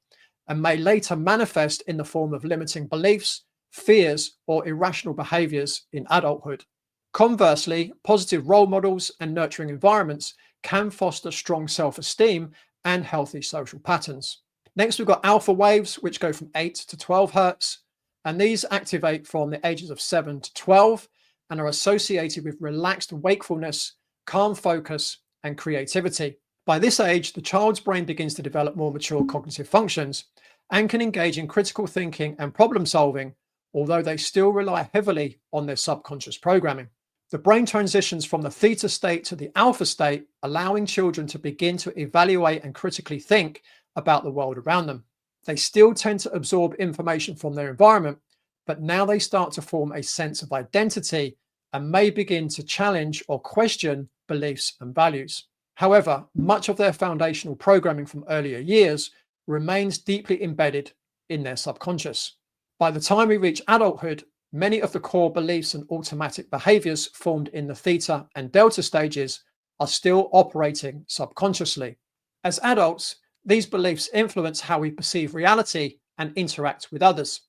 and may later manifest in the form of limiting beliefs fears, or irrational behaviors in adulthood. Conversely, positive role models and nurturing environments can foster strong self-esteem and healthy social patterns. Next, we've got alpha waves, which go from 8 to 12 hertz, and these activate from the ages of 7 to 12 and are associated with relaxed wakefulness, calm focus, and creativity. By this age, the child's brain begins to develop more mature cognitive functions and can engage in critical thinking and problem solving, although they still rely heavily on their subconscious programming. The brain transitions from the theta state to the alpha state, allowing children to begin to evaluate and critically think about the world around them. They still tend to absorb information from their environment, but now they start to form a sense of identity and may begin to challenge or question beliefs and values. However, much of their foundational programming from earlier years remains deeply embedded in their subconscious. By the time we reach adulthood, many of the core beliefs and automatic behaviors formed in the theta and delta stages are still operating subconsciously. As adults, these beliefs influence how we perceive reality and interact with others.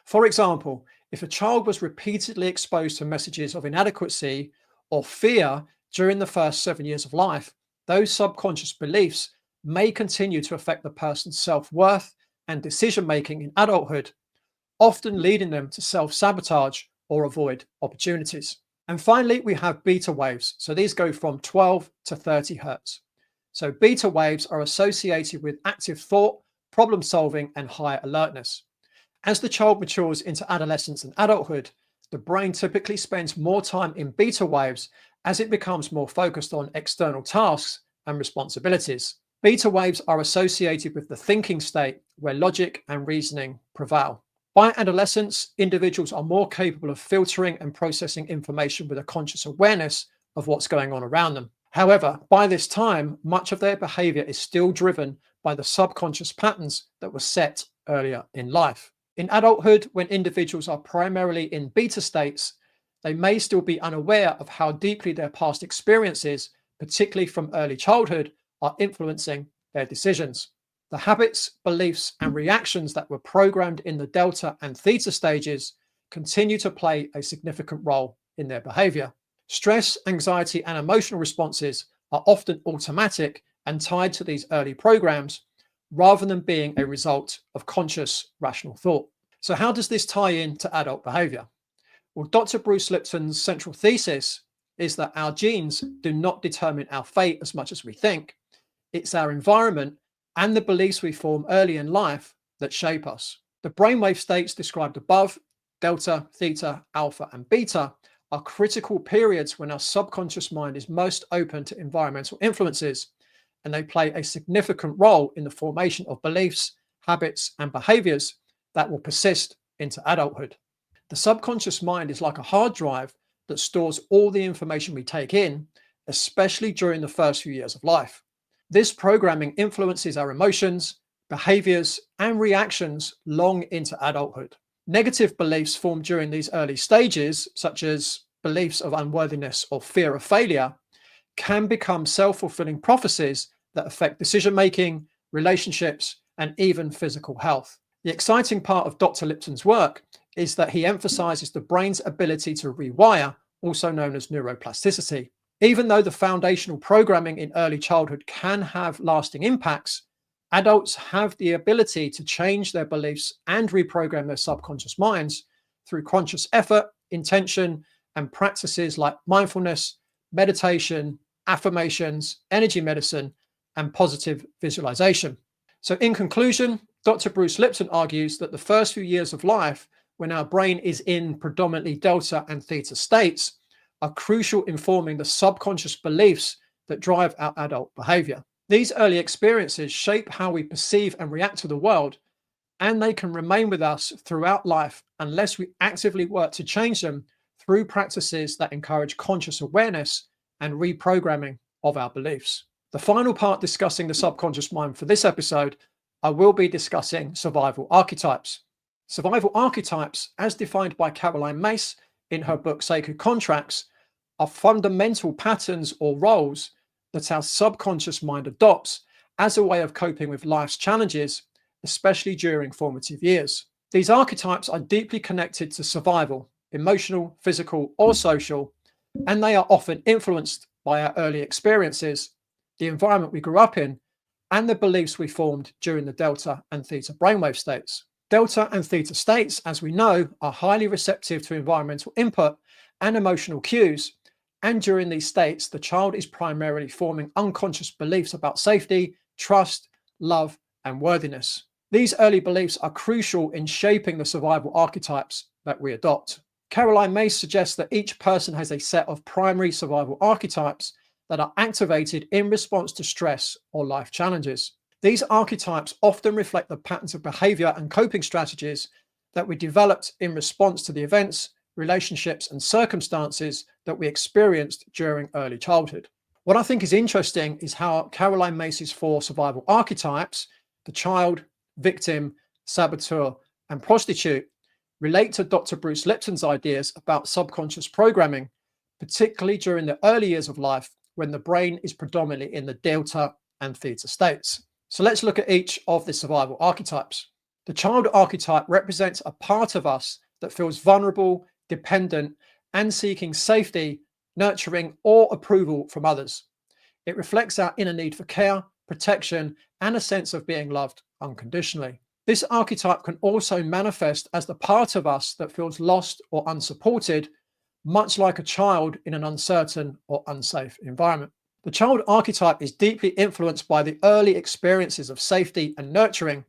For example, if a child was repeatedly exposed to messages of inadequacy or fear during the first 7 years of life, those subconscious beliefs may continue to affect the person's self-worth and decision-making in adulthood, often leading them to self-sabotage or avoid opportunities. And finally, we have beta waves. So these go from 12 to 30 hertz. So beta waves are associated with active thought, problem solving, and high alertness. As the child matures into adolescence and adulthood, the brain typically spends more time in beta waves as it becomes more focused on external tasks and responsibilities. Beta waves are associated with the thinking state where logic and reasoning prevail. By adolescence, individuals are more capable of filtering and processing information with a conscious awareness of what's going on around them. However, by this time, much of their behavior is still driven by the subconscious patterns that were set earlier in life. In adulthood, when individuals are primarily in beta states, they may still be unaware of how deeply their past experiences, particularly from early childhood, are influencing their decisions. The habits, beliefs, and reactions that were programmed in the delta and theta stages continue to play a significant role in their behavior. Stress, anxiety, and emotional responses are often automatic and tied to these early programs rather than being a result of conscious, rational thought. So how does this tie in to adult behavior? Well, Dr. Bruce Lipton's central thesis is that our genes do not determine our fate as much as we think. It's our environment and the beliefs we form early in life that shape us. The brainwave states described above, delta, theta, alpha, and beta, are critical periods when our subconscious mind is most open to environmental influences, and they play a significant role in the formation of beliefs, habits, and behaviors that will persist into adulthood. The subconscious mind is like a hard drive that stores all the information we take in, especially during the first few years of life. This programming influences our emotions, behaviors, and reactions long into adulthood. Negative beliefs formed during these early stages, such as beliefs of unworthiness or fear of failure, can become self-fulfilling prophecies that affect decision-making, relationships, and even physical health. The exciting part of Dr. Lipton's work is that he emphasizes the brain's ability to rewire, also known as neuroplasticity. Even though the foundational programming in early childhood can have lasting impacts, adults have the ability to change their beliefs and reprogram their subconscious minds through conscious effort, intention, and practices like mindfulness, meditation, affirmations, energy medicine, and positive visualization. So in conclusion, Dr. Bruce Lipton argues that the first few years of life, when our brain is in predominantly delta and theta states, are crucial in forming the subconscious beliefs that drive our adult behavior. These early experiences shape how we perceive and react to the world, and they can remain with us throughout life unless we actively work to change them through practices that encourage conscious awareness and reprogramming of our beliefs. The final part discussing the subconscious mind for this episode, I will be discussing survival archetypes. Survival archetypes, as defined by Caroline Myss in her book Sacred Contracts, are fundamental patterns or roles that our subconscious mind adopts as a way of coping with life's challenges, especially during formative years. These archetypes are deeply connected to survival, emotional, physical, or social, and they are often influenced by our early experiences, the environment we grew up in, and the beliefs we formed during the delta and theta brainwave states. Delta and theta states, as we know, are highly receptive to environmental input and emotional cues. And during these states, the child is primarily forming unconscious beliefs about safety, trust, love, and worthiness. These early beliefs are crucial in shaping the survival archetypes that we adopt. Caroline May suggests that each person has a set of primary survival archetypes that are activated in response to stress or life challenges. These archetypes often reflect the patterns of behavior and coping strategies that we developed in response to the events, relationships, and circumstances that we experienced during early childhood. What I think is interesting is how Caroline Macy's four survival archetypes, the child, victim, saboteur, and prostitute, relate to Dr. Bruce Lipton's ideas about subconscious programming, particularly during the early years of life when the brain is predominantly in the delta and theta states. So let's look at each of the survival archetypes. The child archetype represents a part of us that feels vulnerable, dependent, and seeking safety, nurturing, or approval from others. It reflects our inner need for care, protection, and a sense of being loved unconditionally. This archetype can also manifest as the part of us that feels lost or unsupported, much like a child in an uncertain or unsafe environment. The child archetype is deeply influenced by the early experiences of safety and nurturing,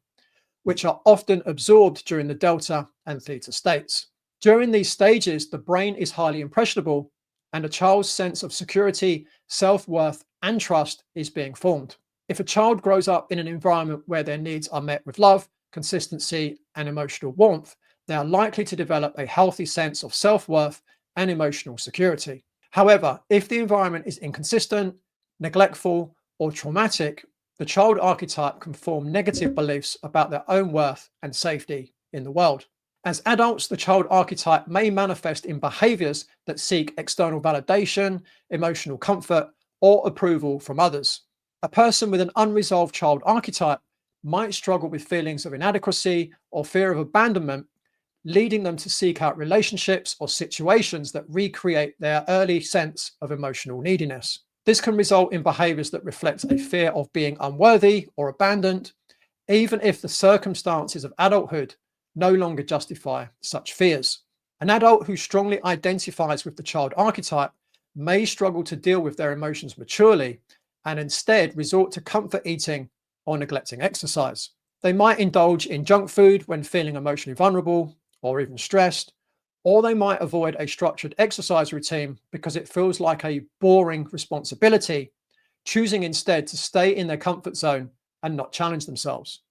which are often absorbed during the delta and theta states. During these stages, the brain is highly impressionable, and a child's sense of security, self-worth, and trust is being formed. If a child grows up in an environment where their needs are met with love, consistency, and emotional warmth, they are likely to develop a healthy sense of self-worth and emotional security. However, if the environment is inconsistent, neglectful, or traumatic, the child archetype can form negative beliefs about their own worth and safety in the world. As adults, the child archetype may manifest in behaviors that seek external validation, emotional comfort, or approval from others. A person with an unresolved child archetype might struggle with feelings of inadequacy or fear of abandonment, leading them to seek out relationships or situations that recreate their early sense of emotional neediness. This can result in behaviors that reflect a fear of being unworthy or abandoned, even if the circumstances of adulthood no longer justify such fears. An adult who strongly identifies with the child archetype may struggle to deal with their emotions maturely and instead resort to comfort eating or neglecting exercise. They might indulge in junk food when feeling emotionally vulnerable or even stressed, or they might avoid a structured exercise routine because it feels like a boring responsibility, choosing instead to stay in their comfort zone and not challenge themselves.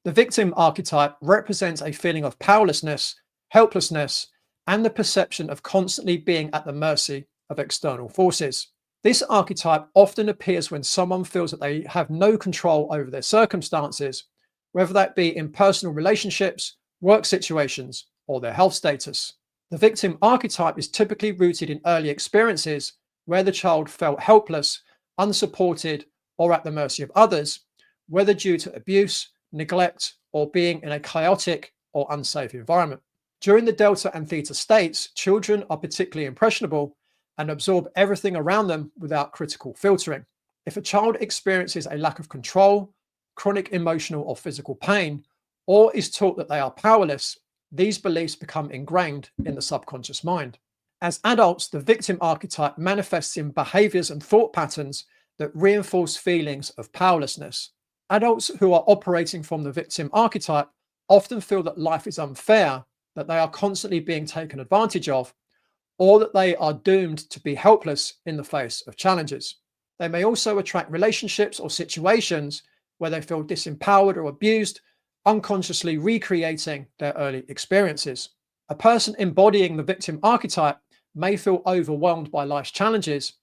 The victim archetype represents a feeling of powerlessness, helplessness, and the perception of constantly being at the mercy of external forces. This archetype often appears when someone feels that they have no control over their circumstances, whether that be in personal relationships, work situations, or their health status. The victim archetype is typically rooted in early experiences where the child felt helpless, unsupported, or at the mercy of others, whether due to abuse, neglect, or being in a chaotic or unsafe environment. During the delta and theta states, children are particularly impressionable and absorb everything around them without critical filtering. If a child experiences a lack of control, chronic emotional or physical pain, or is taught that they are powerless, these beliefs become ingrained in the subconscious mind. As adults, the victim archetype manifests in behaviors and thought patterns that reinforce feelings of powerlessness. Adults who are operating from the victim archetype often feel that life is unfair, that they are constantly being taken advantage of, or that they are doomed to be helpless in the face of challenges. They may also attract relationships or situations where they feel disempowered or abused, unconsciously recreating their early experiences. A person embodying the victim archetype may feel overwhelmed by life's challenges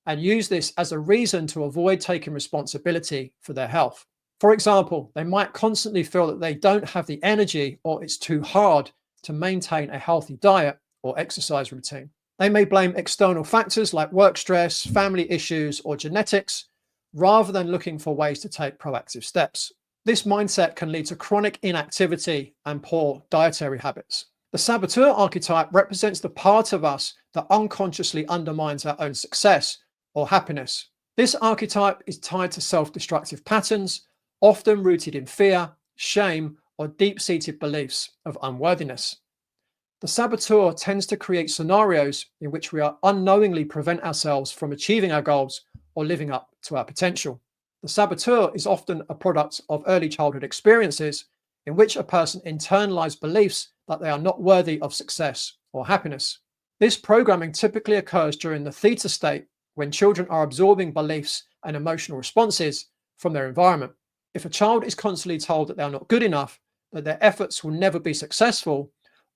and use this as a reason to avoid taking responsibility for their health. For example, they might constantly feel that they don't have the energy or it's too hard to maintain a healthy diet or exercise routine. They may blame external factors like work stress, family issues, or genetics, rather than looking for ways to take proactive steps. This mindset can lead to chronic inactivity and poor dietary habits. The saboteur archetype represents the part of us that unconsciously undermines our own success or happiness. This archetype is tied to self-destructive patterns, often rooted in fear, shame, or deep-seated beliefs of unworthiness. The saboteur tends to create scenarios in which we are unknowingly prevent ourselves from achieving our goals or living up to our potential. The saboteur is often a product of early childhood experiences in which a person internalized beliefs that they are not worthy of success or happiness. This programming typically occurs during the theta state when children are absorbing beliefs and emotional responses from their environment. If a child is constantly told that they are not good enough, that their efforts will never be successful,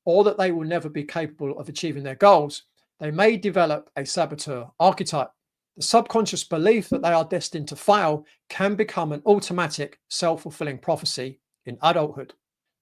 or that they will never be capable of achieving their goals, they may develop a saboteur archetype. The subconscious belief that they are destined to fail can become an automatic self-fulfilling prophecy in adulthood.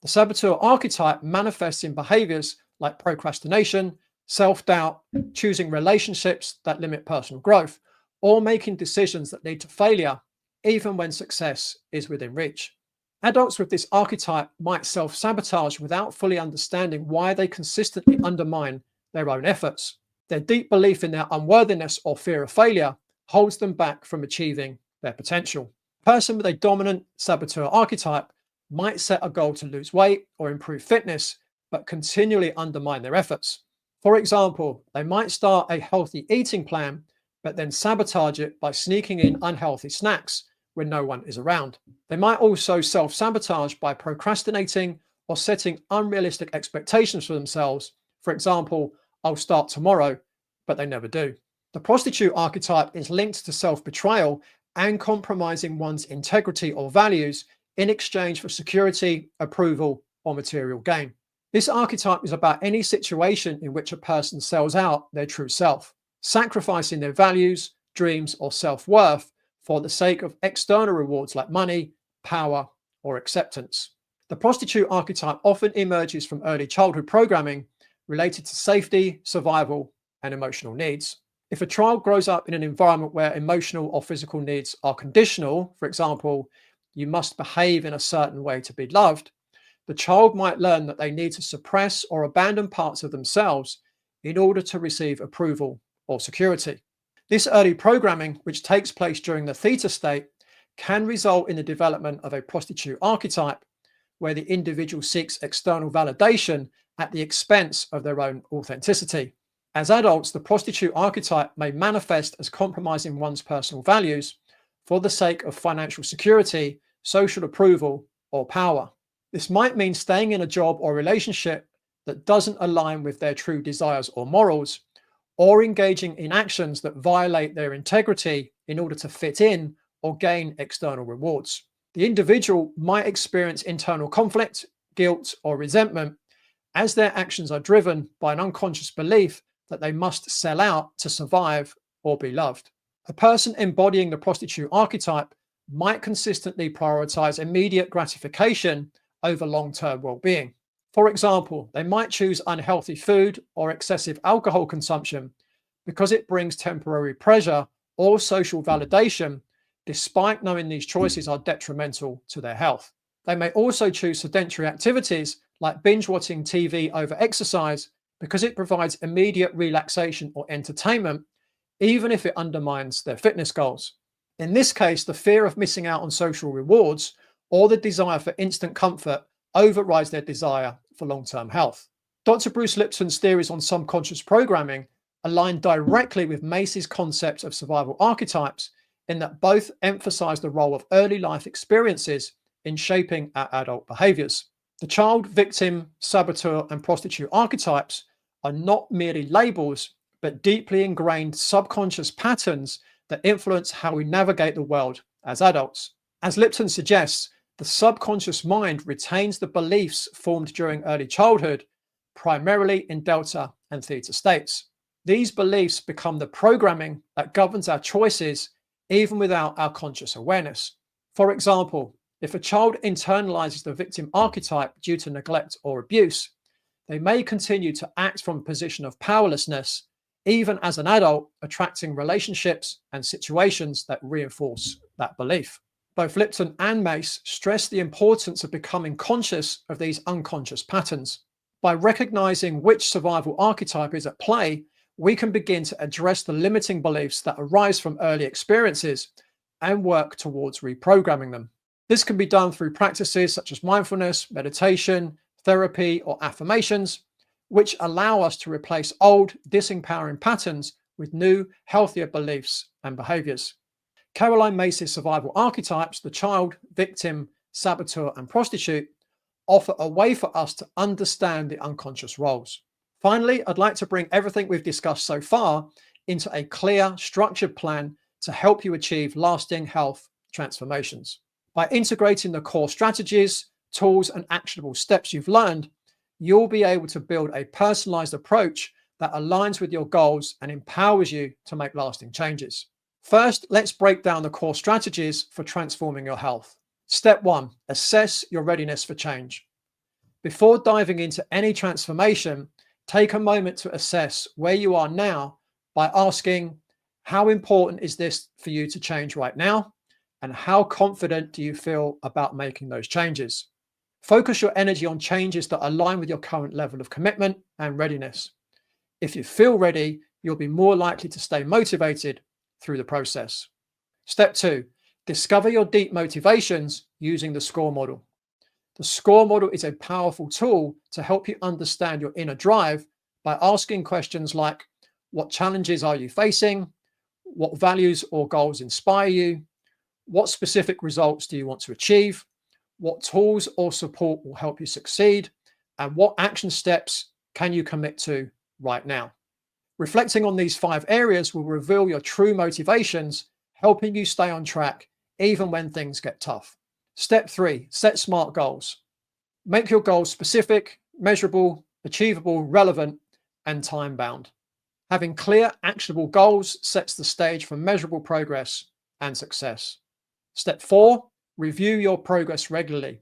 The saboteur archetype manifests in behaviors like procrastination, self-doubt, choosing relationships that limit personal growth, or making decisions that lead to failure, even when success is within reach. Adults with this archetype might self-sabotage without fully understanding why they consistently undermine their own efforts. Their deep belief in their unworthiness or fear of failure holds them back from achieving their potential. A person with a dominant saboteur archetype might set a goal to lose weight or improve fitness, but continually undermine their efforts. For example, they might start a healthy eating plan, but then sabotage it by sneaking in unhealthy snacks when no one is around. They might also self-sabotage by procrastinating or setting unrealistic expectations for themselves. For example, I'll start tomorrow, but they never do. The prostitute archetype is linked to self-betrayal and compromising one's integrity or values in exchange for security, approval, or material gain. This archetype is about any situation in which a person sells out their true self, sacrificing their values, dreams, or self-worth for the sake of external rewards like money, power, or acceptance. The prostitute archetype often emerges from early childhood programming related to safety, survival, and emotional needs. If a child grows up in an environment where emotional or physical needs are conditional, for example, you must behave in a certain way to be loved, the child might learn that they need to suppress or abandon parts of themselves in order to receive approval or security. This early programming, which takes place during the theta state, can result in the development of a prostitute archetype, where the individual seeks external validation at the expense of their own authenticity. As adults, the prostitute archetype may manifest as compromising one's personal values for the sake of financial security, social approval, or power. This might mean staying in a job or relationship that doesn't align with their true desires or morals, or engaging in actions that violate their integrity in order to fit in or gain external rewards. The individual might experience internal conflict, guilt, or resentment as their actions are driven by an unconscious belief that they must sell out to survive or be loved. A person embodying the prostitute archetype might consistently prioritize immediate gratification over long-term well-being. For example, they might choose unhealthy food or excessive alcohol consumption because it brings temporary pleasure or social validation, despite knowing these choices are detrimental to their health. They may also choose sedentary activities like binge-watching TV over exercise because it provides immediate relaxation or entertainment, even if it undermines their fitness goals. In this case, the fear of missing out on social rewards or the desire for instant comfort overrides their desire for long-term health. Dr. Bruce Lipton's theories on subconscious programming align directly with Macy's concept of survival archetypes in that both emphasize the role of early life experiences in shaping our adult behaviors. The child, victim, saboteur, and prostitute archetypes are not merely labels, but deeply ingrained subconscious patterns that influence how we navigate the world as adults. As Lipton suggests, the subconscious mind retains the beliefs formed during early childhood, primarily in delta and theta states. These beliefs become the programming that governs our choices even without our conscious awareness. For example, if a child internalizes the victim archetype due to neglect or abuse, they may continue to act from a position of powerlessness, even as an adult, attracting relationships and situations that reinforce that belief. Both Lipton and Mace stress the importance of becoming conscious of these unconscious patterns. By recognizing which survival archetype is at play, we can begin to address the limiting beliefs that arise from early experiences and work towards reprogramming them. This can be done through practices such as mindfulness, meditation, therapy, or affirmations, which allow us to replace old, disempowering patterns with new, healthier beliefs and behaviors. Caroline Mace's survival archetypes, the child, victim, saboteur, and prostitute, offer a way for us to understand the unconscious roles. Finally, I'd like to bring everything we've discussed so far into a clear, structured plan to help you achieve lasting health transformations. By integrating the core strategies, tools, and actionable steps you've learned, you'll be able to build a personalized approach that aligns with your goals and empowers you to make lasting changes. First, let's break down the core strategies for transforming your health. Step 1, assess your readiness for change. Before diving into any transformation, take a moment to assess where you are now by asking, how important is this for you to change right now? And how confident do you feel about making those changes? Focus your energy on changes that align with your current level of commitment and readiness. If you feel ready, you'll be more likely to stay motivated through the process. Step 2, discover your deep motivations using the SCORE model. The SCORE model is a powerful tool to help you understand your inner drive by asking questions like, what challenges are you facing? What values or goals inspire you? What specific results do you want to achieve? What tools or support will help you succeed? And what action steps can you commit to right now? Reflecting on these 5 areas will reveal your true motivations, helping you stay on track even when things get tough. Step 3, set SMART goals. Make your goals specific, measurable, achievable, relevant, and time-bound. Having clear, actionable goals sets the stage for measurable progress and success. Step 4, review your progress regularly.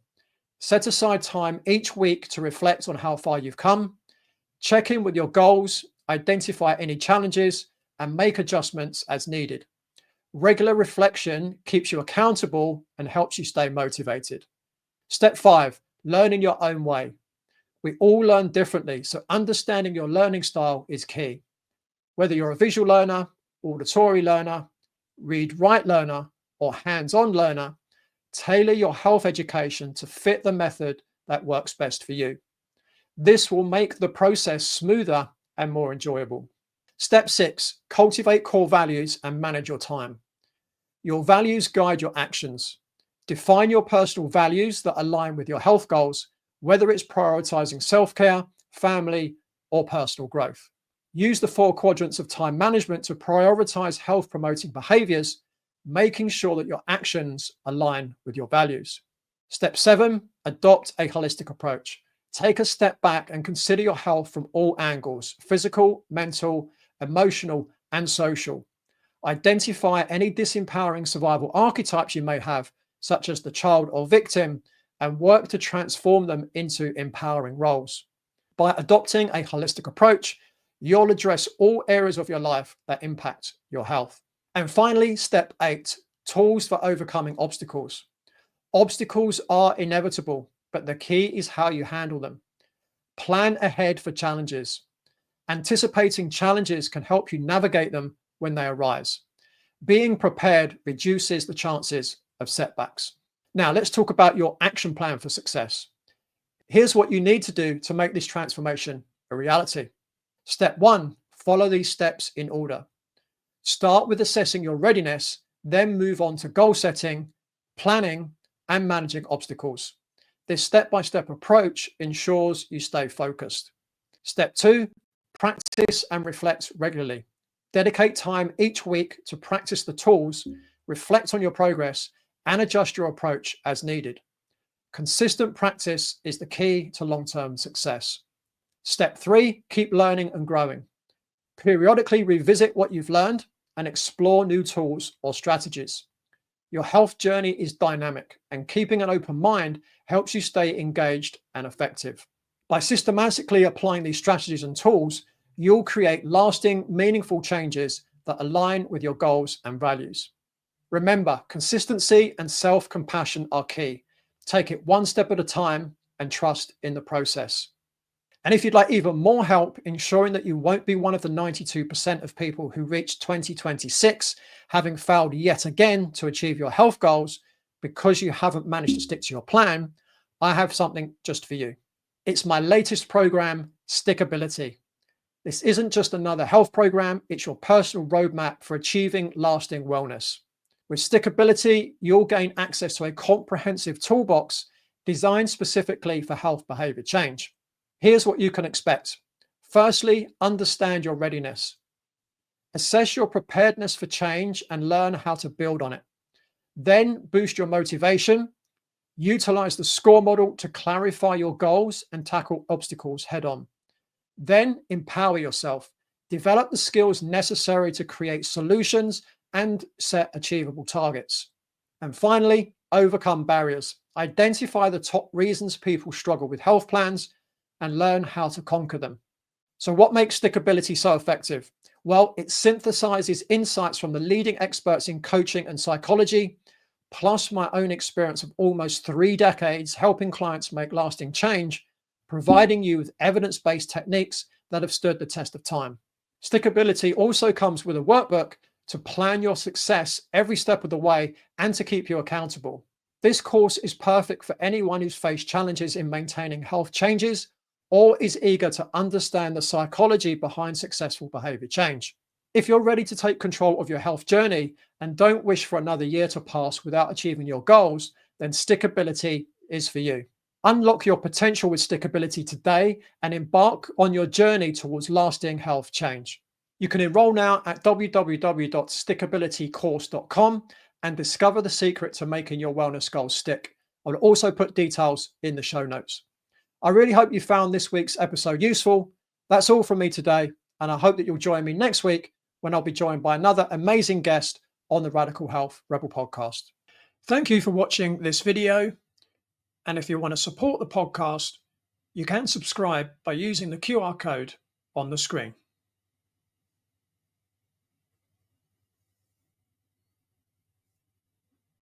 Set aside time each week to reflect on how far you've come. Check in with your goals, identify any challenges, and make adjustments as needed. Regular reflection keeps you accountable and helps you stay motivated. Step 5, learn in your own way. We all learn differently, so understanding your learning style is key. Whether you're a visual learner, auditory learner, read-write learner, or hands-on learner, tailor your health education to fit the method that works best for you. This will make the process smoother and more enjoyable. Step 6, cultivate core values and manage your time. Your values guide your actions. Define your personal values that align with your health goals, whether it's prioritizing self-care, family, or personal growth. Use the 4 quadrants of time management to prioritize health-promoting behaviors, making sure that your actions align with your values. Step 7, adopt a holistic approach. Take a step back and consider your health from all angles: physical, mental, emotional, and social. Identify any disempowering survival archetypes you may have, such as the child or victim, and work to transform them into empowering roles. By adopting a holistic approach, you'll address all areas of your life that impact your health. And finally, step 8, tools for overcoming obstacles. Obstacles are inevitable, but the key is how you handle them. Plan ahead for challenges. Anticipating challenges can help you navigate them when they arise. Being prepared reduces the chances of setbacks. Now, let's talk about your action plan for success. Here's what you need to do to make this transformation a reality. Step 1, follow these steps in order. Start with assessing your readiness, then move on to goal setting, planning, and managing obstacles. This step-by-step approach ensures you stay focused. Step 2, practice and reflect regularly. Dedicate time each week to practice the tools, reflect on your progress, and adjust your approach as needed. Consistent practice is the key to long-term success. Step 3, keep learning and growing. Periodically revisit what you've learned and explore new tools or strategies. Your health journey is dynamic, and keeping an open mind helps you stay engaged and effective. By systematically applying these strategies and tools, you'll create lasting, meaningful changes that align with your goals and values. Remember, consistency and self-compassion are key. Take it one step at a time and trust in the process. And if you'd like even more help ensuring that you won't be one of the 92% of people who reach 2026 having failed yet again to achieve your health goals because you haven't managed to stick to your plan, I have something just for you. It's my latest program, Stickability. This isn't just another health program, it's your personal roadmap for achieving lasting wellness. With Stickability, you'll gain access to a comprehensive toolbox designed specifically for health behavior change. Here's what you can expect. Firstly, understand your readiness. Assess your preparedness for change and learn how to build on it. Then boost your motivation. Utilize the SCORE model to clarify your goals and tackle obstacles head on. Then empower yourself. Develop the skills necessary to create solutions and set achievable targets. And finally, overcome barriers. Identify the top reasons people struggle with health plans and learn how to conquer them. So what makes Stickability so effective? Well, it synthesizes insights from the leading experts in coaching and psychology, plus my own experience of almost 3 decades helping clients make lasting change, providing you with evidence-based techniques that have stood the test of time. Stickability also comes with a workbook to plan your success every step of the way and to keep you accountable. This course is perfect for anyone who's faced challenges in maintaining health changes or is eager to understand the psychology behind successful behavior change. If you're ready to take control of your health journey and don't wish for another year to pass without achieving your goals, then Stickability is for you. Unlock your potential with Stickability today and embark on your journey towards lasting health change. You can enroll now at www.stickabilitycourse.com and discover the secret to making your wellness goals stick. I will also put details in the show notes. I really hope you found this week's episode useful. That's all from me today, and I hope that you'll join me next week when I'll be joined by another amazing guest on the Radical Health Rebel podcast. Thank you for watching this video, and if you want to support the podcast, you can subscribe by using the QR code on the screen.